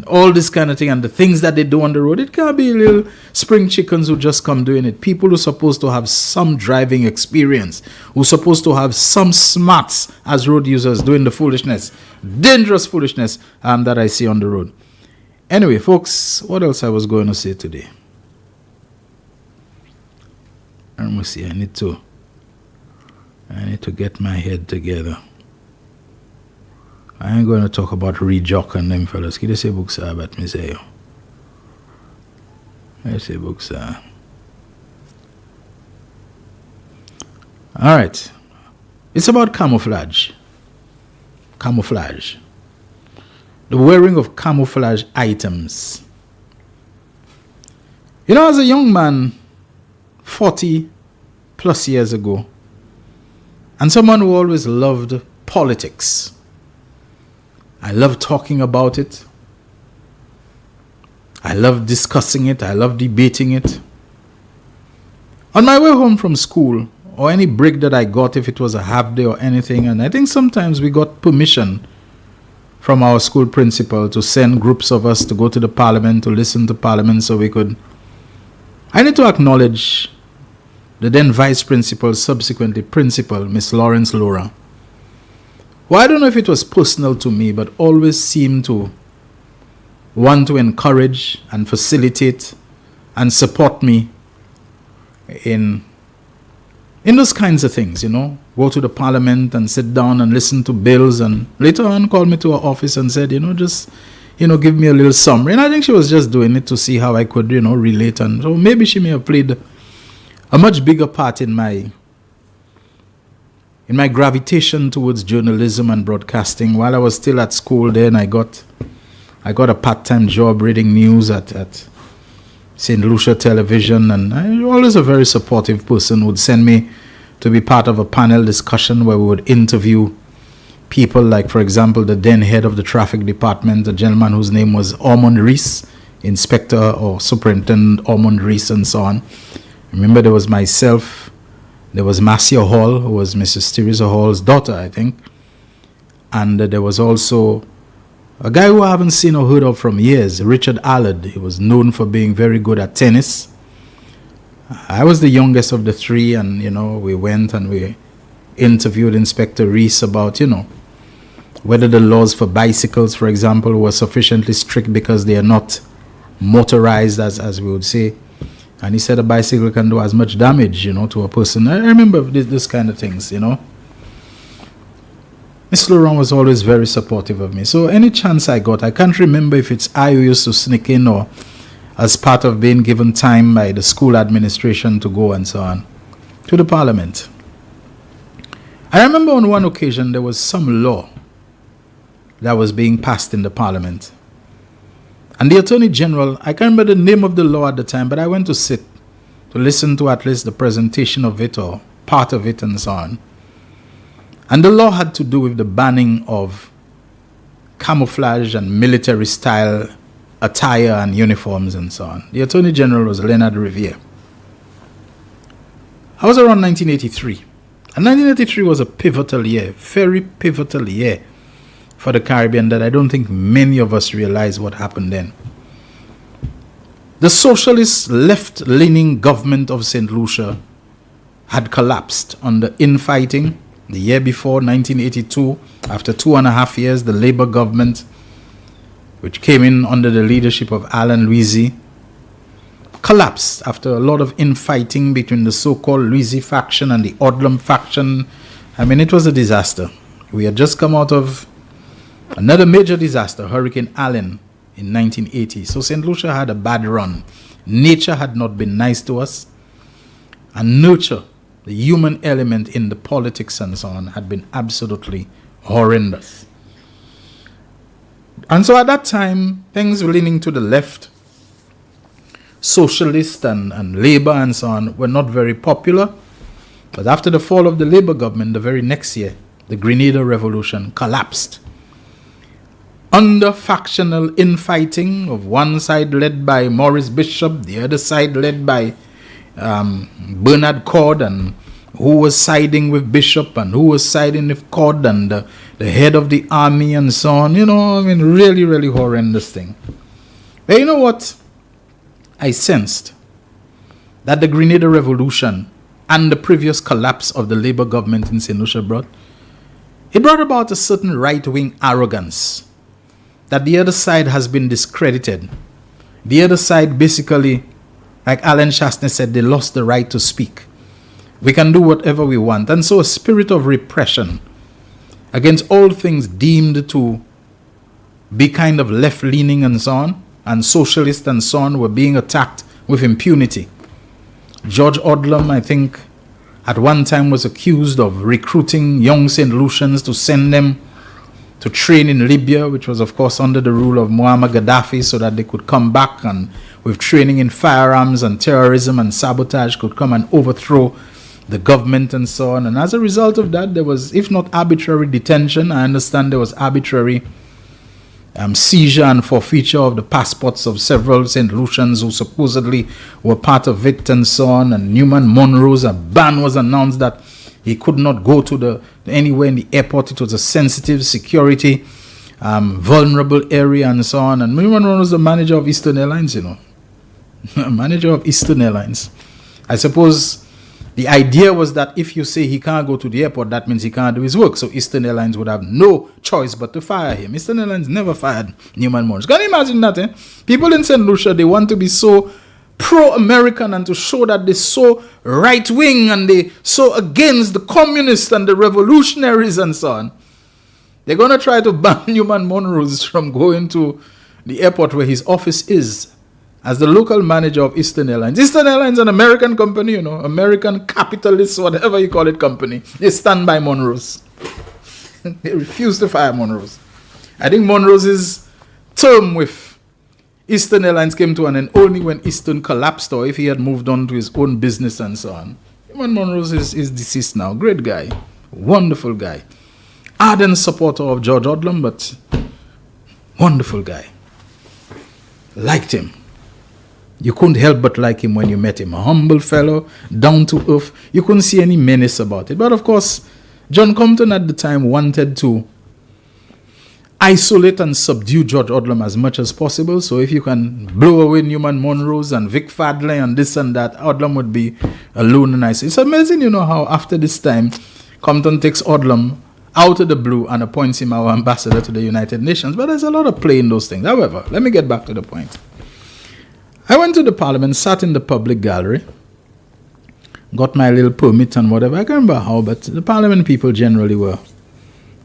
all this kind of thing, and the things that they do on the road. It can't be little spring chickens who just come doing it. People who are supposed to have some driving experience, who are supposed to have some smarts as road users doing the foolishness, dangerous foolishness that I see on the road. Anyway, folks, what else I was going to say today? Let me see. I need to get my head together. I ain't going to talk about Rejock and them fellas. Can you say books about me say? I say books. All right. It's about camouflage. Camouflage. The wearing of camouflage items. As a young man, 40 plus years ago, and someone who always loved politics. I love talking about it. I love discussing it. I love debating it. On my way home from school, or any break that I got, if it was a half day or anything, and I think sometimes we got permission from our school principal to send groups of us to go to the parliament, to listen to parliament so we could. I need to acknowledge the then vice principal, subsequently principal, Miss Lawrence Laura, who I don't know if it was personal to me, but always seemed to want to encourage and facilitate and support me in those kinds of things, go to the parliament and sit down and listen to bills, and later on called me to her office and said, just, give me a little summary. And I think she was just doing it to see how I could, relate. And so maybe she may have played a much bigger part in my gravitation towards journalism and broadcasting. While I was still at school then, I got a part-time job reading news at St. Lucia Television, and I was always a very supportive person, would send me to be part of a panel discussion where we would interview people like, for example, the then head of the traffic department, a gentleman whose name was Ormond Rees, Inspector or Superintendent Ormond Rees, and so on. Remember, there was myself, there was Marcia Hall, who was Mrs. Teresa Hall's daughter, I think, and there was also a guy who I haven't seen or heard of from years, Richard Allard. He was known for being very good at tennis. I was the youngest of the three, and, we went and we interviewed Inspector Rees about, whether the laws for bicycles, for example, were sufficiently strict because they are not motorized, as we would say. And he said a bicycle can do as much damage, to a person. I remember this kind of things, Miss Laurent was always very supportive of me. So any chance I got, I can't remember if it's I who used to sneak in or as part of being given time by the school administration to go and so on, to the parliament. I remember on one occasion there was some law that was being passed in the parliament. And the Attorney General, I can't remember the name of the law at the time, but I went to sit to listen to at least the presentation of it or part of it and so on. And the law had to do with the banning of camouflage and military style attire and uniforms and so on. The Attorney General was Leonard Riviere. I was around 1983. And 1983 was a pivotal year, very pivotal year for the Caribbean that I don't think many of us realize what happened then. The socialist left-leaning government of St. Lucia had collapsed under infighting. The year before, 1982, after 2.5 years, the Labour government, which came in under the leadership of Alan Louisy, collapsed after a lot of infighting between the so-called Louisy faction and the Odlum faction. I mean, it was a disaster. We had just come out of another major disaster, Hurricane Allen, in 1980. So St. Lucia had a bad run. Nature had not been nice to us, and nurture, the human element in the politics and so on, had been absolutely horrendous. And so at that time, things were leaning to the left. Socialist and Labour and so on were not very popular. But after the fall of the Labour government, the very next year, the Grenada Revolution collapsed. Under factional infighting of one side led by Maurice Bishop, the other side led by Bernard Cord, and who was siding with Bishop and who was siding with Cord, and the head of the army and so on. Really, really horrendous thing. But you know what? I sensed that the Grenada Revolution and the previous collapse of the Labour government in St. Lucia brought about a certain right-wing arrogance that the other side has been discredited. The other side basically, like Alan Shastney said, they lost the right to speak. We can do whatever we want. And so a spirit of repression against all things deemed to be kind of left-leaning and so on, and socialist and so on, were being attacked with impunity. George Odlum, I think, at one time was accused of recruiting young St. Lucians to send them to train in Libya, which was of course under the rule of Muammar Gaddafi, so that they could come back and with training in firearms and terrorism and sabotage could come and overthrow the government and so on. And as a result of that, there was, if not arbitrary detention, I understand there was arbitrary seizure and forfeiture of the passports of several St. Lucians who supposedly were part of it and so on. And Newman Monroe's ban was announced that he could not go to anywhere in the airport. It was a sensitive security, vulnerable area and so on. And Newman Monroe was the manager of Eastern Airlines, manager of Eastern Airlines. I suppose the idea was that if you say he can't go to the airport, that means he can't do his work. So Eastern Airlines would have no choice but to fire him. Eastern Airlines never fired Newman Monroe. Can you imagine that? People in St. Lucia, they want to be so pro-American and to show that they're so right-wing and they're so against the communists and the revolutionaries and so on, they're going to try to ban Newman Monrose from going to the airport where his office is as the local manager of Eastern Airlines. Eastern Airlines is an American company, you know, American capitalist, whatever you call it, company. They stand by Monrose. They refuse to fire Monrose. I think Monrose's term with Eastern Airlines came to an end only when Eastern collapsed, or if he had moved on to his own business and so on. Newman Monrose is deceased now. Great guy. Wonderful guy. Ardent supporter of George Odlum, but wonderful guy. Liked him. You couldn't help but like him when you met him. A humble fellow, down to earth. You couldn't see any menace about it. But of course, John Compton at the time wanted to isolate and subdue George Odlum as much as possible. So if you can blow away Newman Monrose and Vic Fadley and this and that, Odlum would be alone and isolated. It's amazing, you know, how after this time, Compton takes Odlum out of the blue and appoints him our ambassador to the United Nations. But there's a lot of play in those things. However, let me get back to the point. I went to the parliament, sat in the public gallery, got my little permit and whatever. I can't remember how, but the parliament people generally were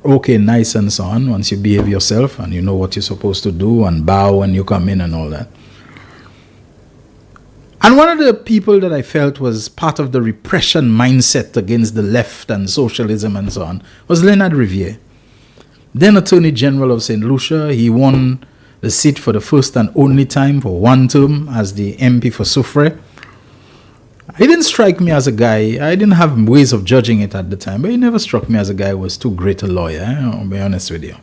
okay, nice and so on, once you behave yourself and you know what you're supposed to do and bow when you come in and all that. And one of the people that I felt was part of the repression mindset against the left and socialism and so on was Leonard Riviere, then Attorney General of St. Lucia. He won the seat for the first and only time for one term as the MP for Soufrière. He didn't strike me as a guy, I didn't have ways of judging it at the time, but he never struck me as a guy who was too great a lawyer, I'll be honest with you.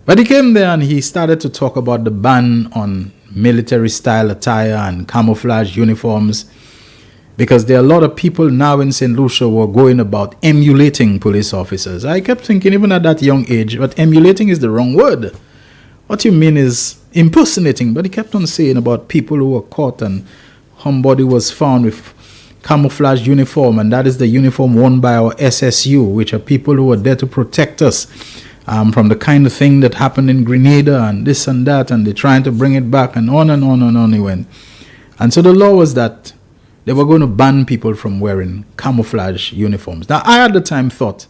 But he came there and he started to talk about the ban on military-style attire and camouflage uniforms, because there are a lot of people now in St. Lucia who are going about emulating police officers. I kept thinking, even at that young age, but emulating is the wrong word. What you mean is impersonating. But he kept on saying about people who were caught and somebody was found with camouflage uniform, and that is the uniform worn by our SSU, which are people who are there to protect us from the kind of thing that happened in Grenada and this and that, and they're trying to bring it back, and on and on and on he went. And so the law was that they were going to ban people from wearing camouflage uniforms. Now, I at the time thought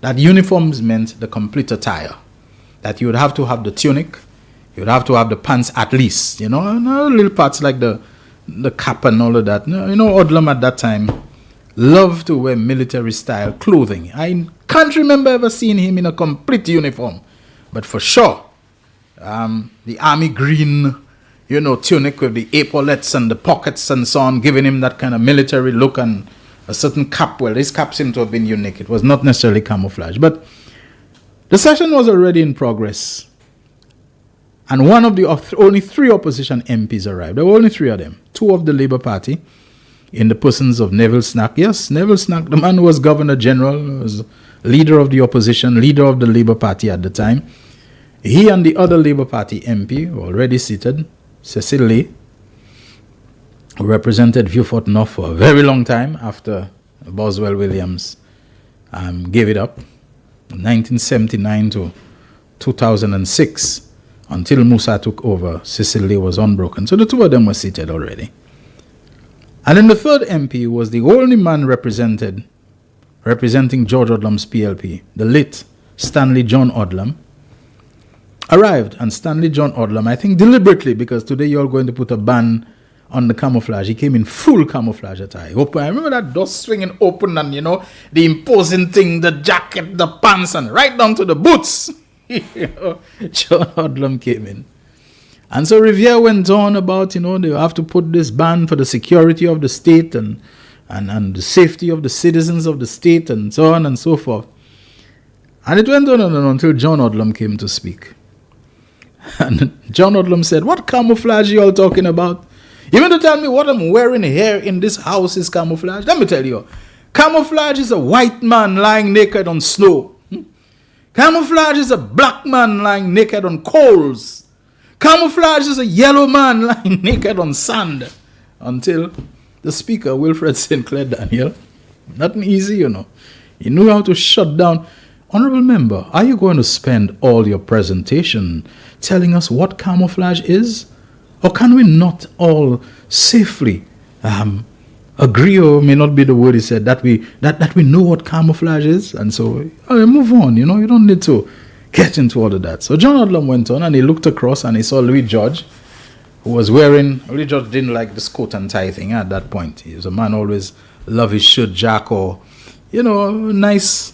that uniforms meant the complete attire, that you would have to have the tunic, you would have to have the pants at least, you know, and little parts like the cap and all of that. You know, Odlum at that time loved to wear military-style clothing. I can't remember ever seeing him in a complete uniform. But for sure, the army green, you know, tunic with the epaulettes and the pockets and so on, giving him that kind of military look, and a certain cap. Well, his cap seemed to have been unique. It was not necessarily camouflage. But the session was already in progress. And one of the only three opposition MPs arrived. There were only three of them. Two of the Labour Party, in the persons of Neville Snack. Yes, Neville Snack, the man who was Governor General, was leader of the opposition, leader of the Labour Party at the time. He and the other Labour Party MP, already seated, Cecil Lee, who represented Vieux-Fort North for a very long time after Boswell Williams gave it up, 1979 to 2006. Until Musa took over, Cecily was unbroken. So the two of them were seated already. And then the third MP was the only man representing George Odlum's PLP, the late Stanley John Odlum, arrived. And Stanley John Odlum, I think deliberately, because today you're going to put a ban on the camouflage, he came in full camouflage attire. Open. I remember that door swinging open and, you know, the imposing thing, the jacket, the pants, and right down to the boots. John Odlum came in. And so Riviere went on about, you know, they have to put this ban for the security of the state and the safety of the citizens of the state and so on and so forth. And it went on and on until John Odlum came to speak. And John Odlum said, "What camouflage are you all talking about? You mean to tell me what I'm wearing here in this house is camouflage? Let me tell you, camouflage is a white man lying naked on snow. Camouflage is a black man lying naked on coals. Camouflage is a yellow man lying naked on sand." Until the speaker, Wilfred St. Clair Daniel, nothing easy, you know. He knew how to shut down. "Honorable member, are you going to spend all your presentation telling us what camouflage is? Or can we not all safely agree, or may not be the word he said, that we know what camouflage is, and so move on. You don't need to get into all of that. So John Odlum went on and he looked across and he saw Louis George, who was wearing. Louis George didn't like this coat and tie thing at that point. He was a man always love his shirt jack, or nice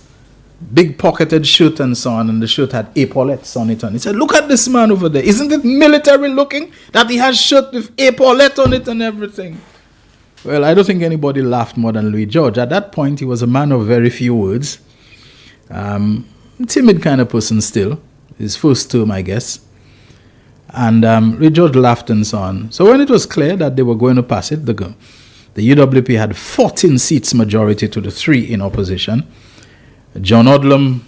big pocketed shirt and so on, and the shirt had epaulettes on it, and he said, look at this man over there, isn't it military looking that he has shirt with epaulette on it and everything? Well, I don't think anybody laughed more than Louis George. At that point, he was a man of very few words, timid kind of person still, his first term, I guess. And Louis George laughed and so on. So when it was clear that they were going to pass it, the UWP had 14 seats majority to the 3 in opposition. John Odlum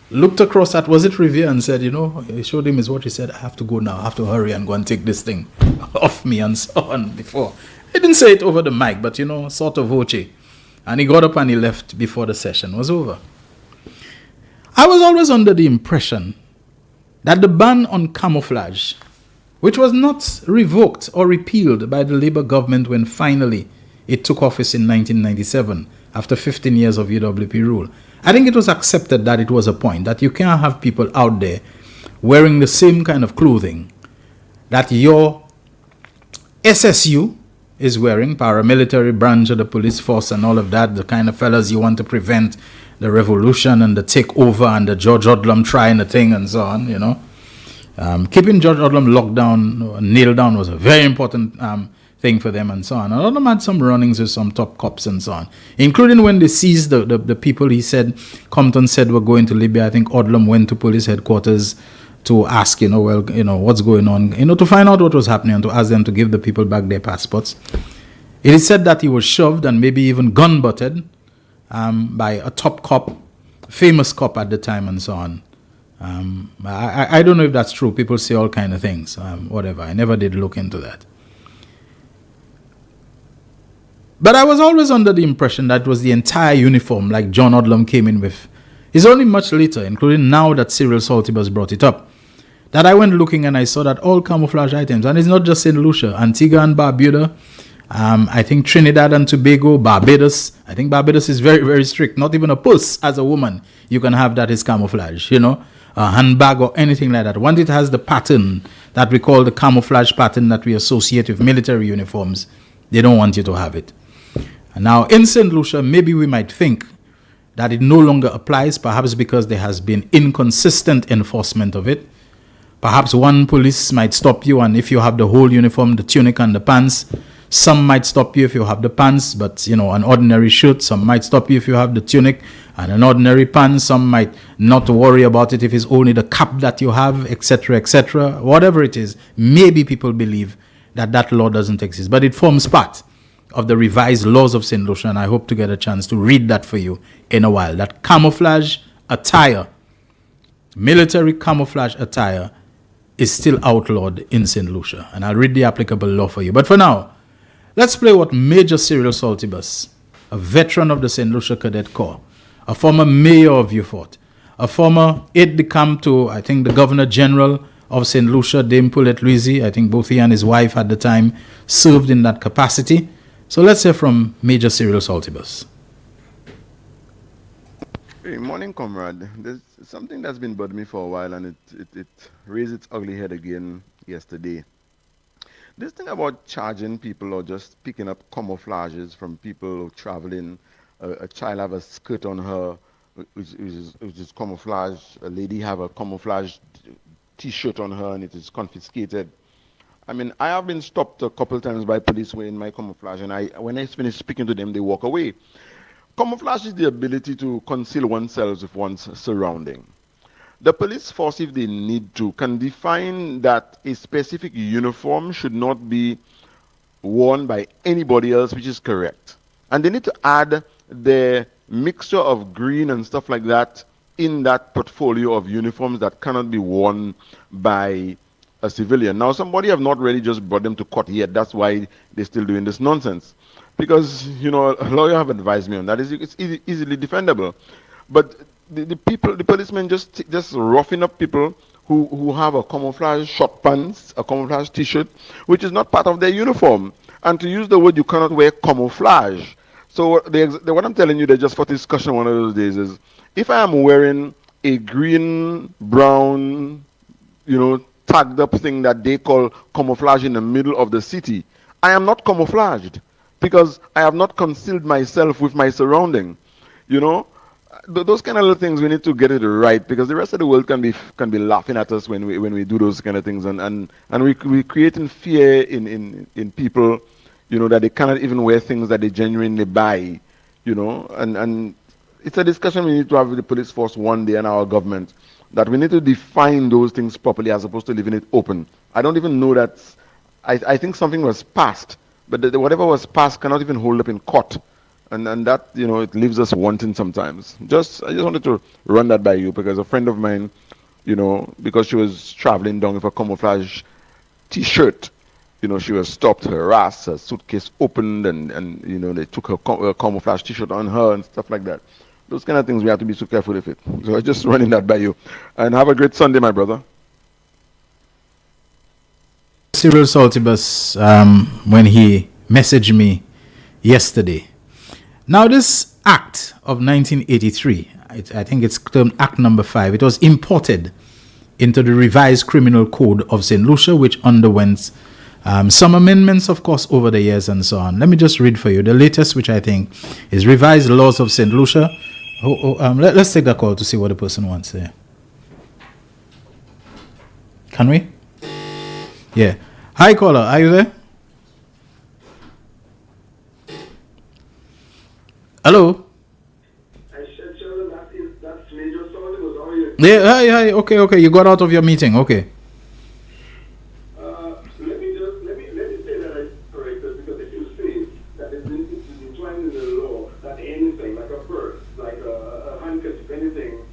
looked across at, was it Revere, and said, he showed him his watch. He said, I have to go now. I have to hurry and go and take this thing off me and so on before. He didn't say it over the mic, but, sort of voce. And he got up and he left before the session was over. I was always under the impression that the ban on camouflage, which was not revoked or repealed by the Labour government when finally it took office in 1997, after 15 years of UWP rule, I think it was accepted that it was a point, that you can't have people out there wearing the same kind of clothing that your SSU is wearing, paramilitary branch of the police force and all of that, the kind of fellas you want to prevent the revolution and the takeover and the George Odlum trying the thing and so on, Keeping George Odlum locked down, nailed down was a very important thing for them and so on. A lot of them had some runnings with some top cops and so on, including when they seized the people he said, Compton said were going to Libya. I think Odlum went to police headquarters to ask, what's going on, to find out what was happening and to ask them to give the people back their passports. It is said that he was shoved and maybe even gun-butted by a top cop, famous cop at the time and so on. I don't know if that's true. People say all kind of things, whatever. I never did look into that. But I was always under the impression that it was the entire uniform like John Odlum came in with. It's only much later, including now that Cyril Saltibus brought it up, that I went looking and I saw that all camouflage items, and it's not just St. Lucia, Antigua and Barbuda, I think Trinidad and Tobago, Barbados. I think Barbados is very, very strict. Not even a puss as a woman, you can have that as camouflage, a handbag or anything like that. Once it has the pattern that we call the camouflage pattern that we associate with military uniforms, they don't want you to have it. And now in St. Lucia, maybe we might think that it no longer applies, perhaps because there has been inconsistent enforcement of it. Perhaps one police might stop you, and if you have the whole uniform, the tunic and the pants, some might stop you if you have the pants, but an ordinary shirt. Some might stop you if you have the tunic and an ordinary pants. Some might not worry about it if it's only the cap that you have, etc., etc. Whatever it is, maybe people believe that law doesn't exist, but it forms part of the revised laws of St. Lucia, and I hope to get a chance to read that for you in a while. That camouflage attire, military camouflage attire, is still outlawed in St. Lucia, and I'll read the applicable law for you. But for now, let's play what Major Cyril Saltibus, a veteran of the St. Lucia Cadet Corps, a former mayor of Beaufort, a former aide-de-camp to, I think, the Governor General of St. Lucia, Dame Paulette Louisy. I think both he and his wife at the time served in that capacity. So let's hear from Major Cyril Saltibus. Hey, morning, comrade. There's something that's been bothering me for a while, and it raised its ugly head again yesterday. This thing about charging people or just picking up camouflages from people traveling, a child have a skirt on her, which is camouflage, a lady have a camouflage t-shirt on her and it is confiscated. I mean, I have been stopped a couple times by police wearing my camouflage, and when I finish speaking to them, they walk away. Camouflage is the ability to conceal oneself with one's surrounding. The police force, if they need to, can define that a specific uniform should not be worn by anybody else, which is correct. And they need to add the mixture of green and stuff like that in that portfolio of uniforms that cannot be worn by a civilian. Now, somebody have not really just brought them to court yet. That's why they're still doing this nonsense. Because, a lawyer have advised me on that. It's easily defendable. But the policemen just roughing up people who have a camouflage short pants, a camouflage t-shirt, which is not part of their uniform. And to use the word, you cannot wear camouflage. So what I'm telling you, that just for discussion one of those days is, if I am wearing a green, brown, tagged up thing that they call camouflage in the middle of the city, I am not camouflaged because I have not concealed myself with my surrounding. Those kind of little things we need to get it right, because the rest of the world can be laughing at us when we do those kind of things, and we creating fear in people, that they cannot even wear things that they genuinely buy, and it's a discussion we need to have with the police force one day and our government, that we need to define those things properly as opposed to leaving it open. I don't even know that. I think something was passed, but whatever was passed cannot even hold up in court. And that, it leaves us wanting sometimes. I just wanted to run that by you, because a friend of mine, because she was traveling down with a camouflage t-shirt, she was stopped, harassed, her suitcase opened, and they took her camouflage t-shirt on her and stuff like that. Those kind of things we have to be so careful with it. So I'm just running that by you. And have a great Sunday, my brother. Cyril Saltibus, when he messaged me yesterday. Now, this act of 1983, I think it's termed Act Number 5, it was imported into the revised Criminal Code of St. Lucia, which underwent some amendments, of course, over the years and so on. Let me just read for you the latest, which I think is Revised Laws of St. Lucia. Let's take that call to see what the person wants there. Can we? Yeah. Hi, caller. Are you there? Hello? Yeah, hi. Okay. You got out of your meeting. Okay. Let me say that I correct this, because if you say that it's entwined in the law that anything like a purse, like a handkerchief, anything,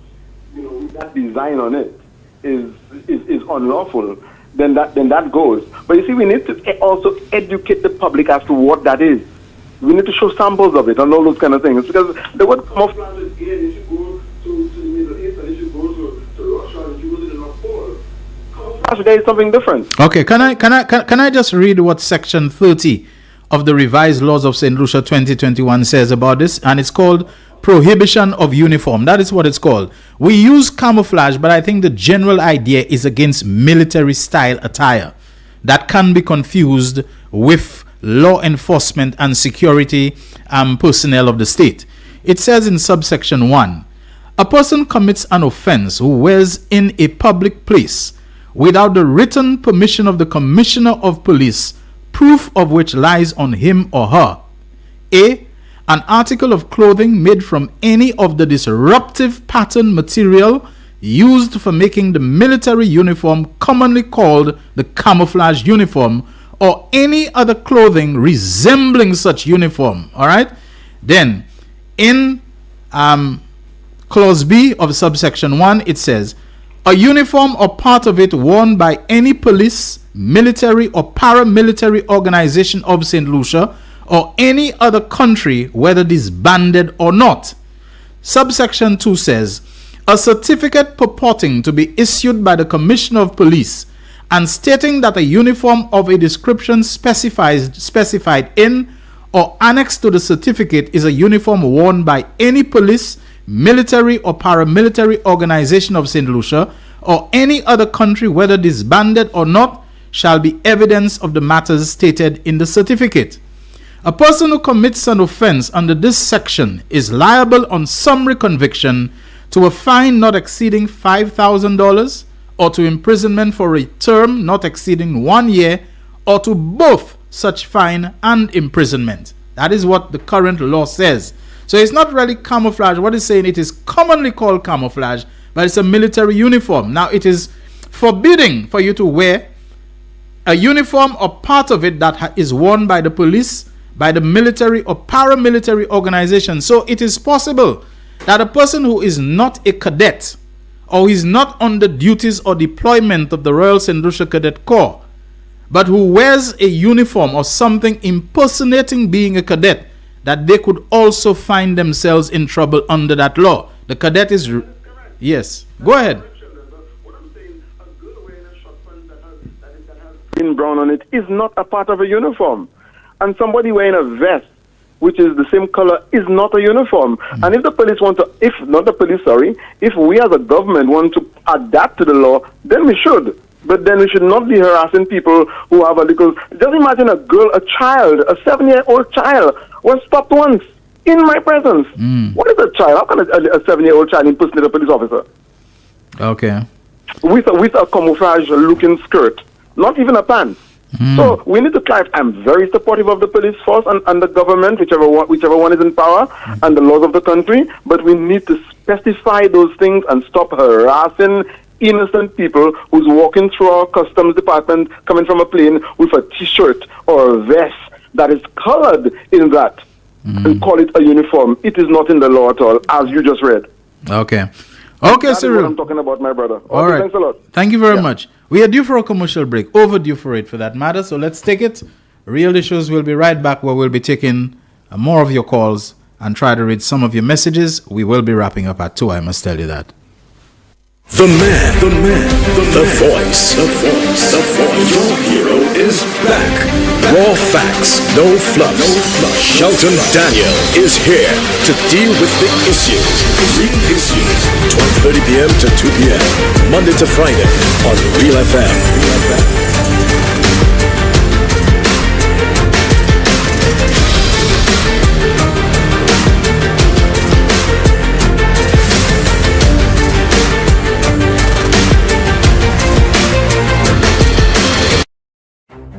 with that design on it is unlawful, then that goes. But you see, we need to also educate the public as to what that is. We need to show samples of it and all those kind of things, because the word camouflage is here. You should go to the Middle East, and you should go to Russia, and you should go to the North Pole. Camouflage there is something different. Okay, can I just read what Section 30 of the Revised Laws of St. Lucia 2021 says about this, and it's called Prohibition of Uniform. That is what it's called. We use camouflage, but I think the general idea is against military style attire that can be confused with law enforcement and security personnel of the state. It says in subsection 1, a person commits an offense who wears in a public place without the written permission of the Commissioner of Police, proof of which lies on him or her. A, an article of clothing made from any of the disruptive pattern material used for making the military uniform commonly called the camouflage uniform, or any other clothing resembling such uniform. All right. Then in clause B of subsection 1, it says a uniform or part of it worn by any police, military or paramilitary organization of St. Lucia or any other country, whether disbanded or not. Subsection 2 says a certificate purporting to be issued by the Commissioner of Police and stating that a uniform of a description specified in or annexed to the certificate is a uniform worn by any police, military or paramilitary organization of St. Lucia or any other country, whether disbanded or not, shall be evidence of the matters stated in the certificate. A person who commits an offense under this section is liable on summary conviction to a fine not exceeding $5,000 or to imprisonment for a term not exceeding 1 year, or to both such fine and imprisonment. That is what the current law says. So it's not really camouflage. What it's saying, it is commonly called camouflage, but it's a military uniform. Now, it is forbidding for you to wear a uniform or part of it that is worn by the police, by the military or paramilitary organization. So it is possible that a person who is not a cadet or is not on the duties or deployment of the Royal St. Lucia Cadet Corps, but who wears a uniform or something impersonating being a cadet, that they could also find themselves in trouble under that law. The cadet is... Yes. Go ahead. What I'm saying, a in brown on it is not a part of a uniform. And somebody wearing a vest, which is the same color, is not a uniform. And if the police want to, if not the police, sorry, if we as a government want to adapt to the law, then we should. But then we should not be harassing people who have a little... Just imagine a girl, a child, a 7-year-old child was stopped once in my presence. What is a child? How can a 7-year-old child impersonate a police officer? Okay. With a camouflage-looking skirt, not even a pants. So we need to clarify. I'm very supportive of the police force and the government, whichever one is in power, and the laws of the country. But we need to specify those things and stop harassing innocent people who's walking through our customs department, coming from a plane with a T-shirt or a vest that is colored in that, and call it a uniform. It is not in the law at all, as you just read. Okay. Okay, That's Cyril. what I'm talking about, my brother. All right. Thanks a lot. Thank you very much. We are due for a commercial break. Overdue for it, for that matter. So let's take it. Real Issues will be right back, where we'll be taking more of your calls and try to read some of your messages. We will be wrapping up at 2, I must tell you that. The voice. Your hero is back. Raw facts, no fluff. Shelton Daniel is here to deal with the issues. Real issues, 12:30 p.m. to 2 p.m. Monday to Friday on Real FM.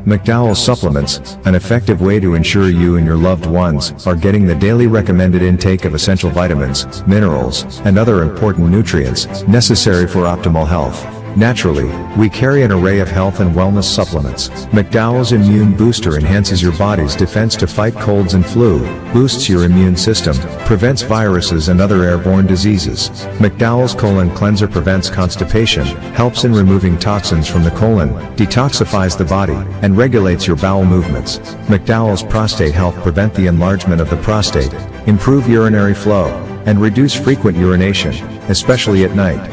McDowell's Supplements, an effective way to ensure you and your loved ones are getting the daily recommended intake of essential vitamins, minerals, and other important nutrients necessary for optimal health. Naturally, we carry an array of health and wellness supplements. McDowell's Immune Booster enhances your body's defense to fight colds and flu, boosts your immune system, prevents viruses and other airborne diseases. McDowell's Colon Cleanser prevents constipation, helps in removing toxins from the colon, detoxifies the body, and regulates your bowel movements. McDowell's Prostate Health prevent the enlargement of the prostate, improve urinary flow, and reduce frequent urination, especially at night.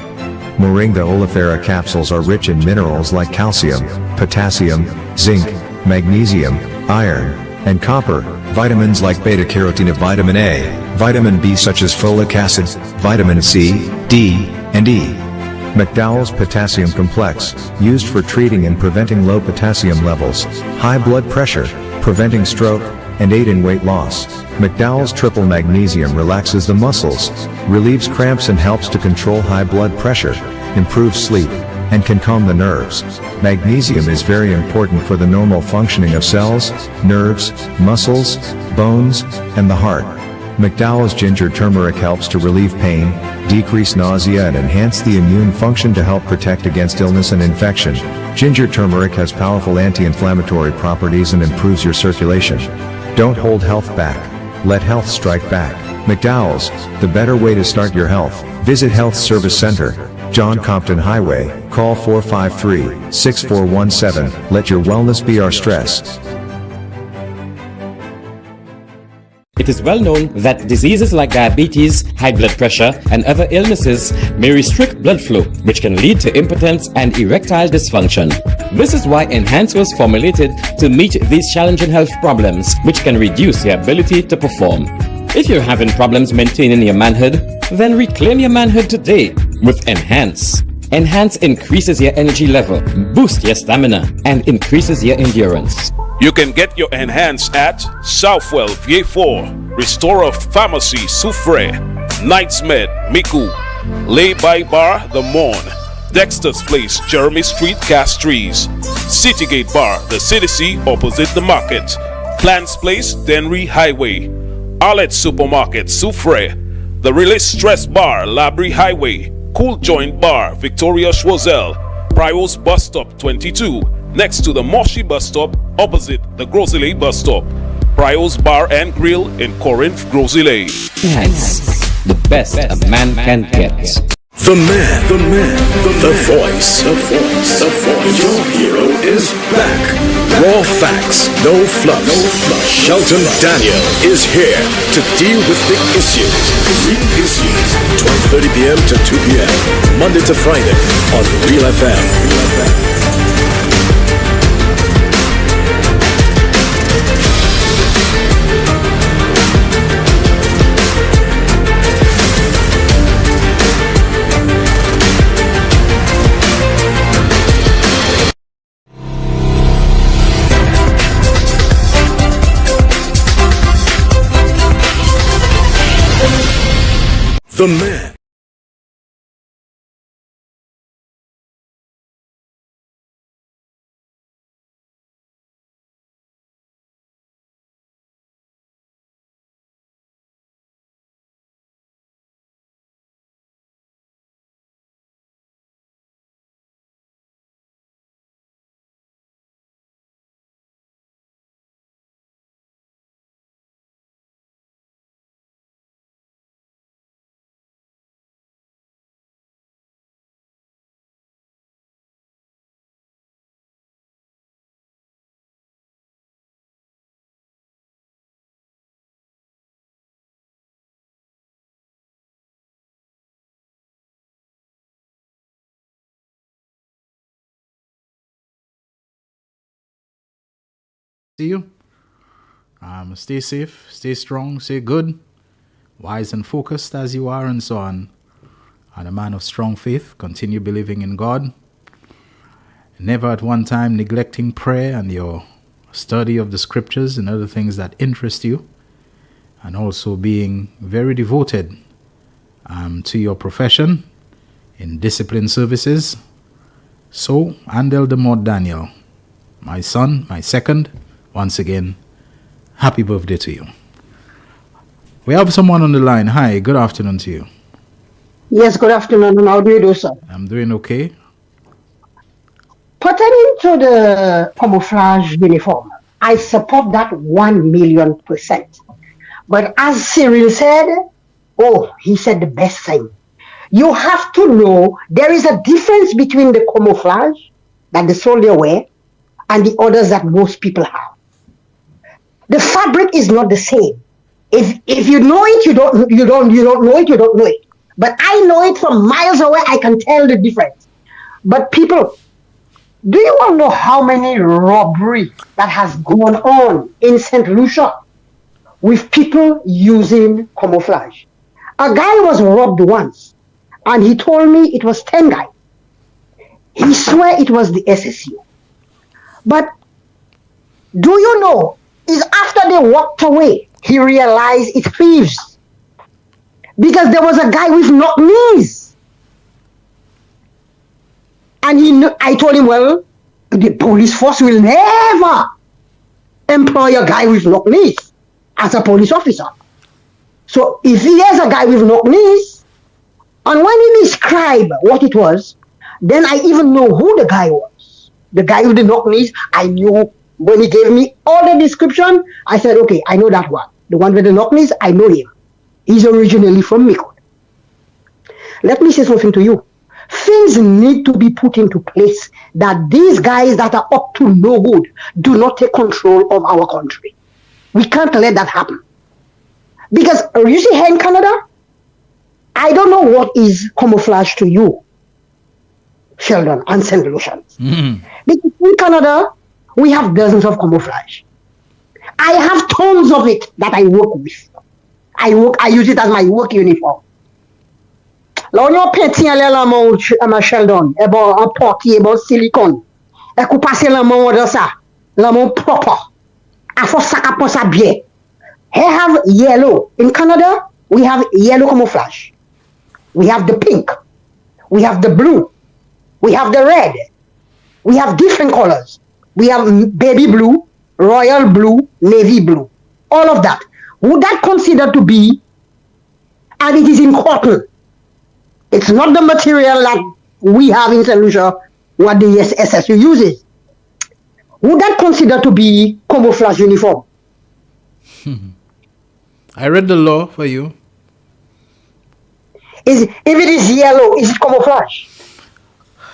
Moringa oleifera capsules are rich in minerals like calcium, potassium, zinc, magnesium, iron, and copper, vitamins like beta-carotene, vitamin A, vitamin B such as folic acid, vitamin C, D, and E. McDowell's Potassium Complex, used for treating and preventing low potassium levels, high blood pressure, preventing stroke, and aid in weight loss. McDowell's Triple Magnesium relaxes the muscles, relieves cramps and helps to control high blood pressure, improves sleep, and can calm the nerves. Magnesium is very important for the normal functioning of cells, nerves, muscles, bones, and the heart. McDowell's Ginger Turmeric helps to relieve pain, decrease nausea and enhance the immune function to help protect against illness and infection. Ginger turmeric has powerful anti-inflammatory properties and improves your circulation. Don't hold health back. Let health strike back. McDowell's, the better way to start your health. Visit Health Service Center, John Compton Highway. Call 453-6417. Let your wellness be our stress. It is well known that diseases like diabetes, high blood pressure, and other illnesses may restrict blood flow, which can lead to impotence and erectile dysfunction. This is why Enhance was formulated to meet these challenging health problems, which can reduce your ability to perform. If you're having problems maintaining your manhood, then reclaim your manhood today with Enhance. Enhance increases your energy level, boosts your stamina, and increases your endurance. You can get your Enhance at Southwell VA4, Restorer Pharmacy Soufre, Knights Med Miku, Lay by Bar The Morn, Dexter's Place Jeremy Street Castries, Citygate Bar The CDC opposite the market, Plants Place Denry Highway, Arlette Supermarket Soufre, The Release Stress Bar Labrie Highway, Cool Joint Bar Victoria Schwazel, Prios Bus Stop 22, next to the Moshi Bus Stop opposite the Grosile Bus Stop. Prios Bar and Grill in Corinth, Grosile. Enhance, the best a man can get. The voice. Your hero is back. Raw facts, no fluff. Shelton Daniel is here to deal with the issues. Real issues, 12:30 p.m. to 2 p.m. Monday to Friday on Real FM. The man. See you. Stay safe, stay strong, stay good, wise and focused as you are, and so on. And a man of strong faith, continue believing in God. Never at one time neglecting prayer and your study of the scriptures and other things that interest you. And also being very devoted to your profession in discipline services. So, Andel Demort Daniel, my son, my second, once again, happy birthday to you. We have someone on the line. Hi, good afternoon to you. Yes, good afternoon. And how do you do, sir? I'm doing okay. Pertaining to the camouflage uniform, I support that 1,000,000%. But as Cyril said, he said the best thing. You have to know there is a difference between the camouflage that the soldier wear and the others that most people have. The fabric is not the same. If you know it, you don't know it, you don't know it. But I know it from miles away. I can tell the difference. But people, do you all know how many robbery that has gone on in St. Lucia with people using camouflage? A guy was robbed once, and he told me it was 10 guys. He swear it was the SSU. But do you know, is after they walked away, he realized it's thieves. Because there was a guy with knock knees. And I told him, well, the police force will never employ a guy with knock knees as a police officer. So if he has a guy with knock knees, and when he described what it was, then I even know who the guy was. The guy with the knock knees, I knew when he gave me all the description, I said, okay, I know that one. The one with the knock knees, I know him. He's originally from Mikot. Let me say something to you. Things need to be put into place that these guys that are up to no good do not take control of our country. We can't let that happen. Because you see here in Canada, I don't know what is camouflage to you, Sheldon and St. Lucians. Mm-hmm. Because in Canada, we have dozens of camouflage. I have tons of it that I work with. I use it as my work uniform. Là, on y a petit à l'élément à Sheldon, et bon, en portier, bon, silicone. Et qu'on passe l'élément dans ça, l'élément propre. À force, ça capte ça bien. Here have yellow. In Canada, we have yellow camouflage. We have the pink. We have the blue. We have the red. We have different colors. We have baby blue, royal blue, navy blue. All of that. Would that consider to be, and it is in cotton. It's not the material that we have in St. Lucia, what the SSU uses. Would that consider to be camouflage uniform? I read the law for you. If it is yellow, is it camouflage?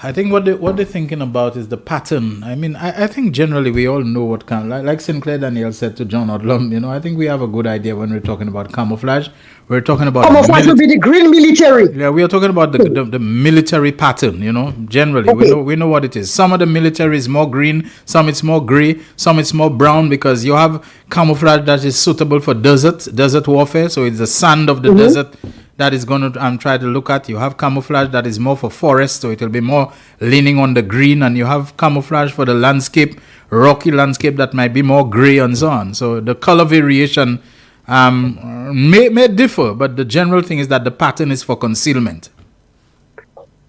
I think what they're thinking about is the pattern. I mean, I think generally we all know what kind. Like Sinclair Daniel said to John Odlum, I think we have a good idea when we're talking about camouflage. We're talking about camouflage will be the green military. Yeah, we are talking about the military pattern. Generally okay. we know what it is. Some of the military is more green, some it's more gray, some it's more brown, because you have camouflage that is suitable for desert warfare. So it's the sand of the desert that is going to try to look at. You have camouflage that is more for forest, so it will be more leaning on the green, and you have camouflage for the landscape, rocky landscape, that might be more gray and so on. So the color variation may differ, but the general thing is that the pattern is for concealment.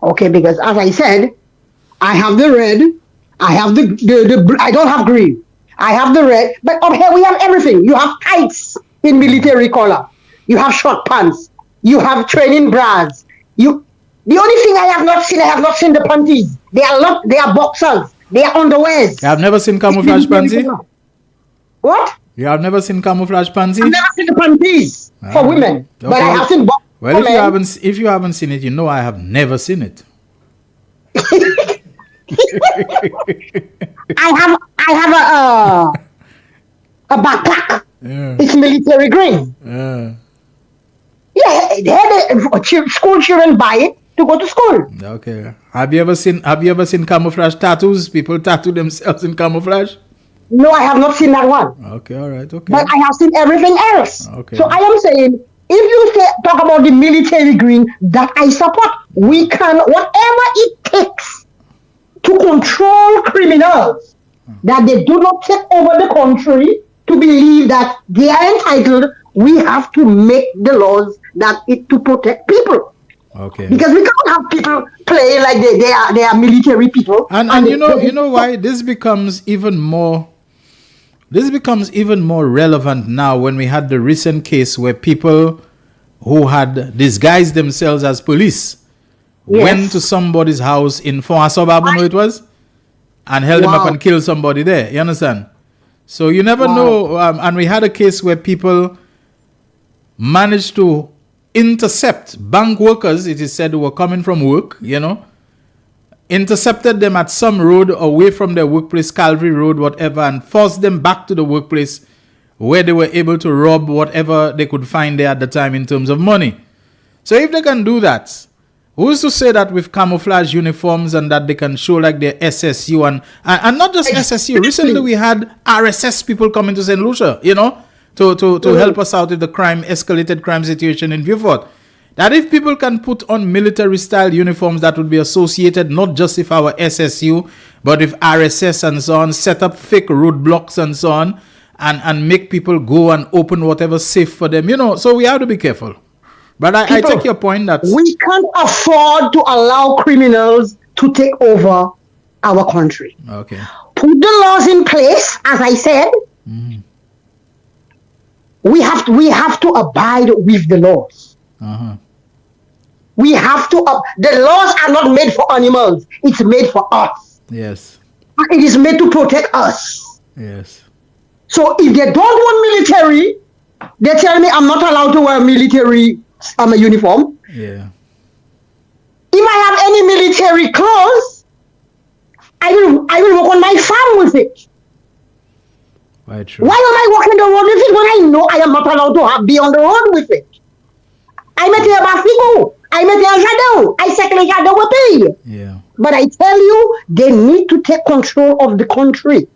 Okay, because as I said, I have the red, I have the I don't have green. I have the red, but up here we have everything. You have tights in military color. You have short pants. You have training bras. The only thing I have not seen the panties. They are boxers. They are underwears. You have never seen camouflage panty? What? You have never seen camouflage panty? I've never seen the panties for women, Okay. but I have seen boxers. Well, if you haven't seen it, you know I have never seen it. I have a backpack. Yeah. It's military green. Yeah, school children buy it to go to school. Okay. Have you ever seen camouflage tattoos? People tattoo themselves in camouflage? No, I have not seen that one. Okay, all right, okay. But I have seen everything else. Okay. So I am saying, if you talk about the military green, that I support, we can, whatever it takes to control criminals, that they do not take over the country to believe that they are entitled, we have to make the laws to protect people. Okay. Because we can't have people play like they are military people. And you know why this becomes even more relevant now when we had the recent case where people who had disguised themselves as police went to somebody's house in Fonasababano it was, and held them up and killed somebody there. You understand? So you never know. And we had a case where people managed to intercept bank workers, it is said, who were coming from work, intercepted them at some road away from their workplace, Calvary Road, whatever, and forced them back to the workplace where they were able to rob whatever they could find there at the time in terms of money. So if they can do that, who's to say that with camouflage uniforms and that they can show like their SSU and not just SSU. Recently we had RSS people coming to St. Lucia, to help us out with the escalated crime situation in Beaufort. That if people can put on military style uniforms that would be associated not just with our SSU, but with RSS and so on, set up fake roadblocks and so on, and make people go and open whatever safe for them, so we have to be careful. But I take your point that we can't afford to allow criminals to take over our country. Okay. Put the laws in place, as I said. We have to abide with the laws. We have to. The laws are not made for animals. It's made for us. Yes. It is made to protect us. Yes. So if they don't want military, they tell me I'm not allowed to wear military uniform. Yeah. If I have any military clothes, I will work on my farm with it. Quite true. Why am I walking the road with it when I know I am not allowed to be on the road with it? I met a Bafigo. I met a Jadot. I second Jadot will pay. Yeah. But I tell you, they need to take control of the country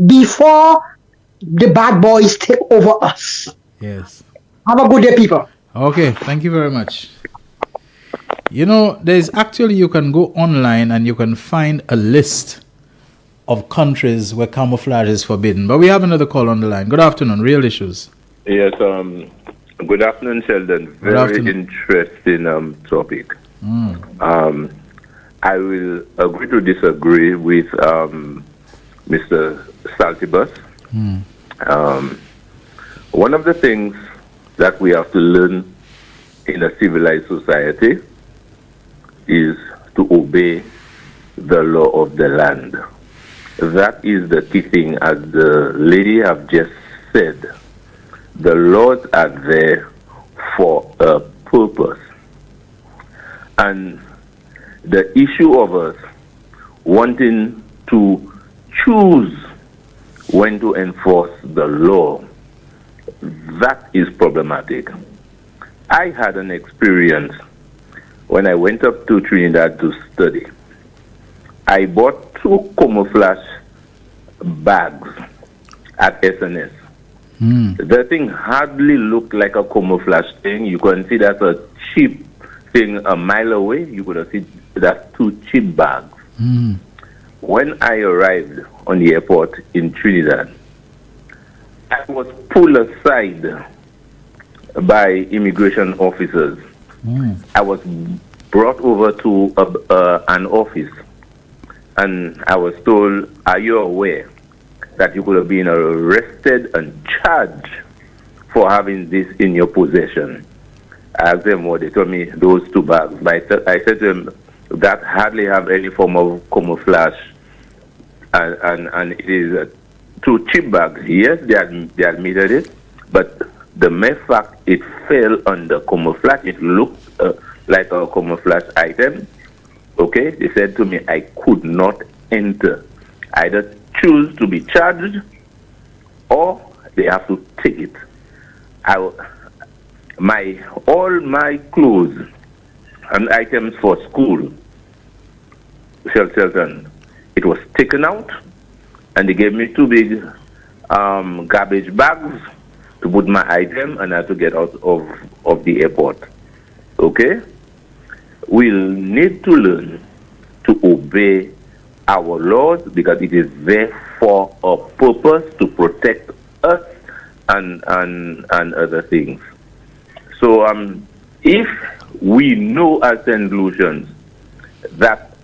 before the bad boys take over us. Yes. Have a good day, people. Okay, thank you very much. There's actually, you can go online and you can find a list of countries where camouflage is forbidden. But we have another call on the line. Good afternoon, Real Issues. Yes, good afternoon, Sheldon. Very interesting topic. I will agree to disagree with Mr. Saltibus. One of the things that we have to learn in a civilized society is to obey the law of the land. That is the key thing, as the lady have just said. The laws are there for a purpose. And the issue of us wanting to choose when to enforce the law, that is problematic. I had an experience when I went up to Trinidad to study. I bought 2 camouflage bags at SNS. The thing hardly looked like a camouflage thing. You can see that's a cheap thing a mile away. You could have seen that's 2 cheap bags. When I arrived on the airport in Trinidad, I was pulled aside by immigration officers. I was brought over to an office, and I was told, "Are you aware that you could have been arrested and charged for having this in your possession?" I asked them what. They told me those 2 bags. But I said to them, that hardly have any form of camouflage, and it is 2 cheap bags. Yes, they admitted it, but the mere fact it fell under camouflage, it looked like a camouflage item. Okay, they said to me I could not enter. Either choose to be charged, or they have to take it. All my clothes and items for school, Shelton, it was taken out, and they gave me 2 big garbage bags to put my item, and I had to get out of the airport. Okay? We'll need to learn to obey our laws, because it is there for a purpose to protect us and other things. So if we know as St. Lucians that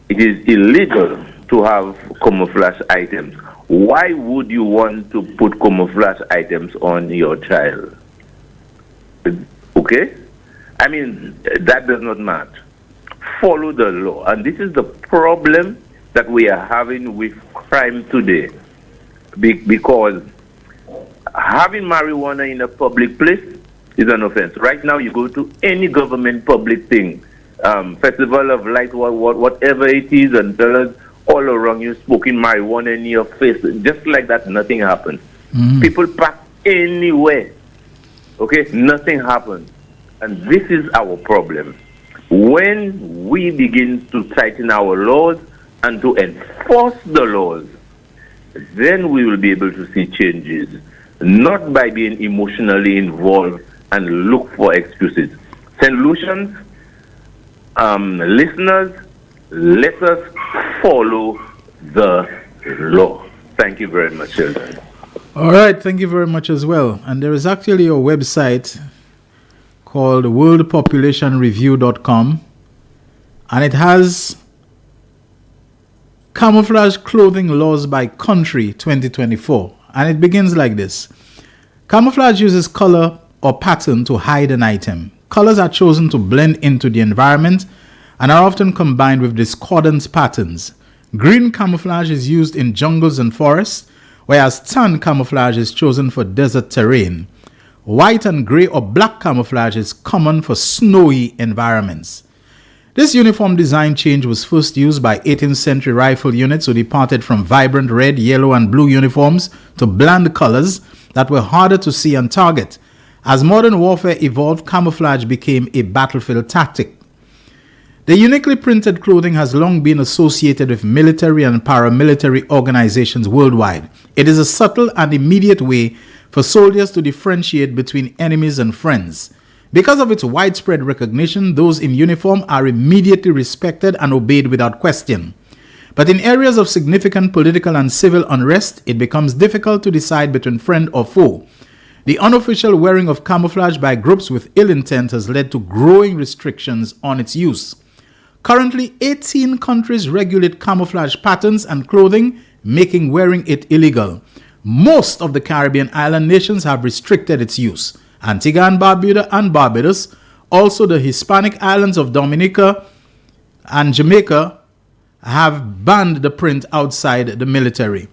it is illegal to have camouflage items, why would you want to put camouflage items on your child? Okay? I mean, that does not match. Follow the law. And this is the problem that we are having with crime today. Because having marijuana in a public place is an offense. Right now, you go to any government public thing, Festival of Light, whatever it is, and there is all around you smoking marijuana in your face. Just like that, nothing happens. People pass anywhere. Okay? Nothing happens. And this is our problem. When we begin to tighten our laws and to enforce the laws, then we will be able to see changes, not by being emotionally involved and look for excuses. St. Lucians, listeners, let us follow the law. Thank you very much, Shelton. All right, thank you very much as well. And there is actually a website called worldpopulationreview.com, and it has camouflage clothing laws by country 2024, and it begins like this. Camouflage uses color or pattern to hide an item. Colors are chosen to blend into the environment and are often combined with discordant patterns. Green camouflage is used in jungles and forests, whereas tan camouflage is chosen for desert terrain. White and gray or black camouflage is common for snowy environments. This uniform design change was first used by 18th century rifle units who departed from vibrant red, yellow, and blue uniforms to bland colors that were harder to see and target. As modern warfare evolved, camouflage became a battlefield tactic. The uniquely printed clothing has long been associated with military and paramilitary organizations worldwide. It is a subtle and immediate way for soldiers to differentiate between enemies and friends. Because of its widespread recognition, those in uniform are immediately respected and obeyed without question. But in areas of significant political and civil unrest, it becomes difficult to decide between friend or foe. The unofficial wearing of camouflage by groups with ill intent has led to growing restrictions on its use. Currently, 18 countries regulate camouflage patterns and clothing, making wearing it illegal. Most of the Caribbean island nations have restricted its use. Antigua and Barbados, also the Hispanic islands of Dominica and Jamaica, have banned the print outside the military.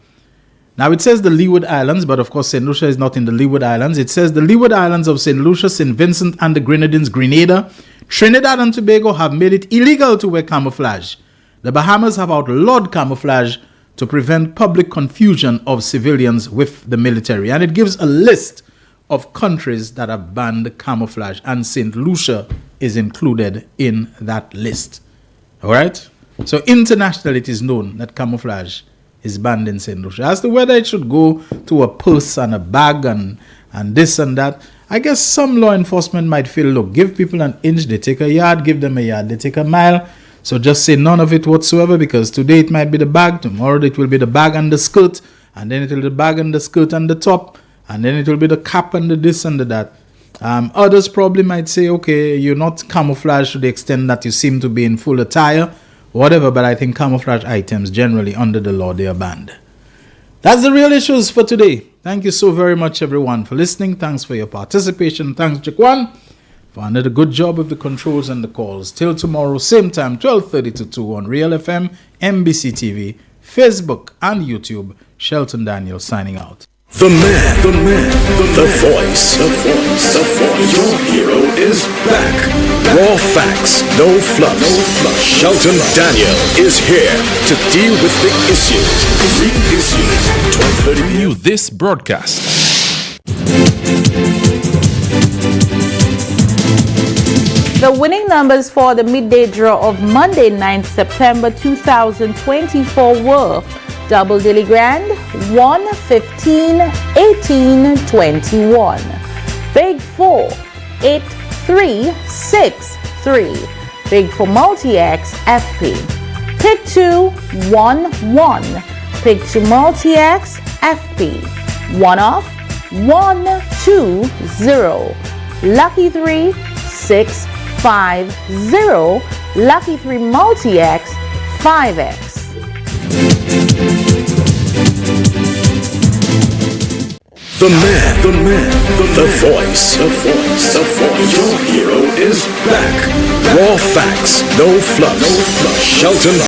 Now it says the Leeward Islands, but of course St. Lucia is not in the Leeward Islands. It says the Leeward Islands of St. Lucia, St. Vincent and the Grenadines, Grenada, Trinidad and Tobago have made it illegal to wear camouflage. The Bahamas have outlawed camouflage to prevent public confusion of civilians with the military. And it gives a list of countries that have banned camouflage, and St. Lucia is included in that list. All right? So internationally it is known that camouflage is banned in St. Lucia. As to whether it should go to a purse and a bag and this and that, I guess some law enforcement might feel, look, give people an inch, they take a yard, give them a yard, they take a mile. So just say none of it whatsoever, because today it might be the bag, tomorrow it will be the bag and the skirt, and then it will be the bag and the skirt and the top, and then it will be the cap and the this and the that. Others probably might say, okay, you're not camouflaged to the extent that you seem to be in full attire, whatever, but I think camouflage items generally under the law, they are banned. That's the real issues for today. Thank you so very much, everyone, for listening. Thanks for your participation. Thanks, Jaquan, for another good job with the controls and the calls. Till tomorrow, same time, 12:30 to 2 on Real FM, NBC TV, Facebook, and YouTube. Shelton Daniel signing out. The man, the voice. Your hero is back. Raw facts, no fluff. Shelton Daniel is here to deal with the issues. Real issues. 12:30 View this broadcast. The winning numbers for the midday draw of Monday, 9th September 2024 were Double Daily Grand, 1, 15, 18, 21. Big 4, 8, 3, 6, 3. Big 4 Multi-X, FP. Pick 2, 1, 1. Pick 2 Multi-X, FP. 1 off, 1, 2, 0. Lucky 3, 6, 5, 0. Lucky 3 Multi-X, 5X. The man, the voice. Your hero is back. Raw facts, no fluff. Shelton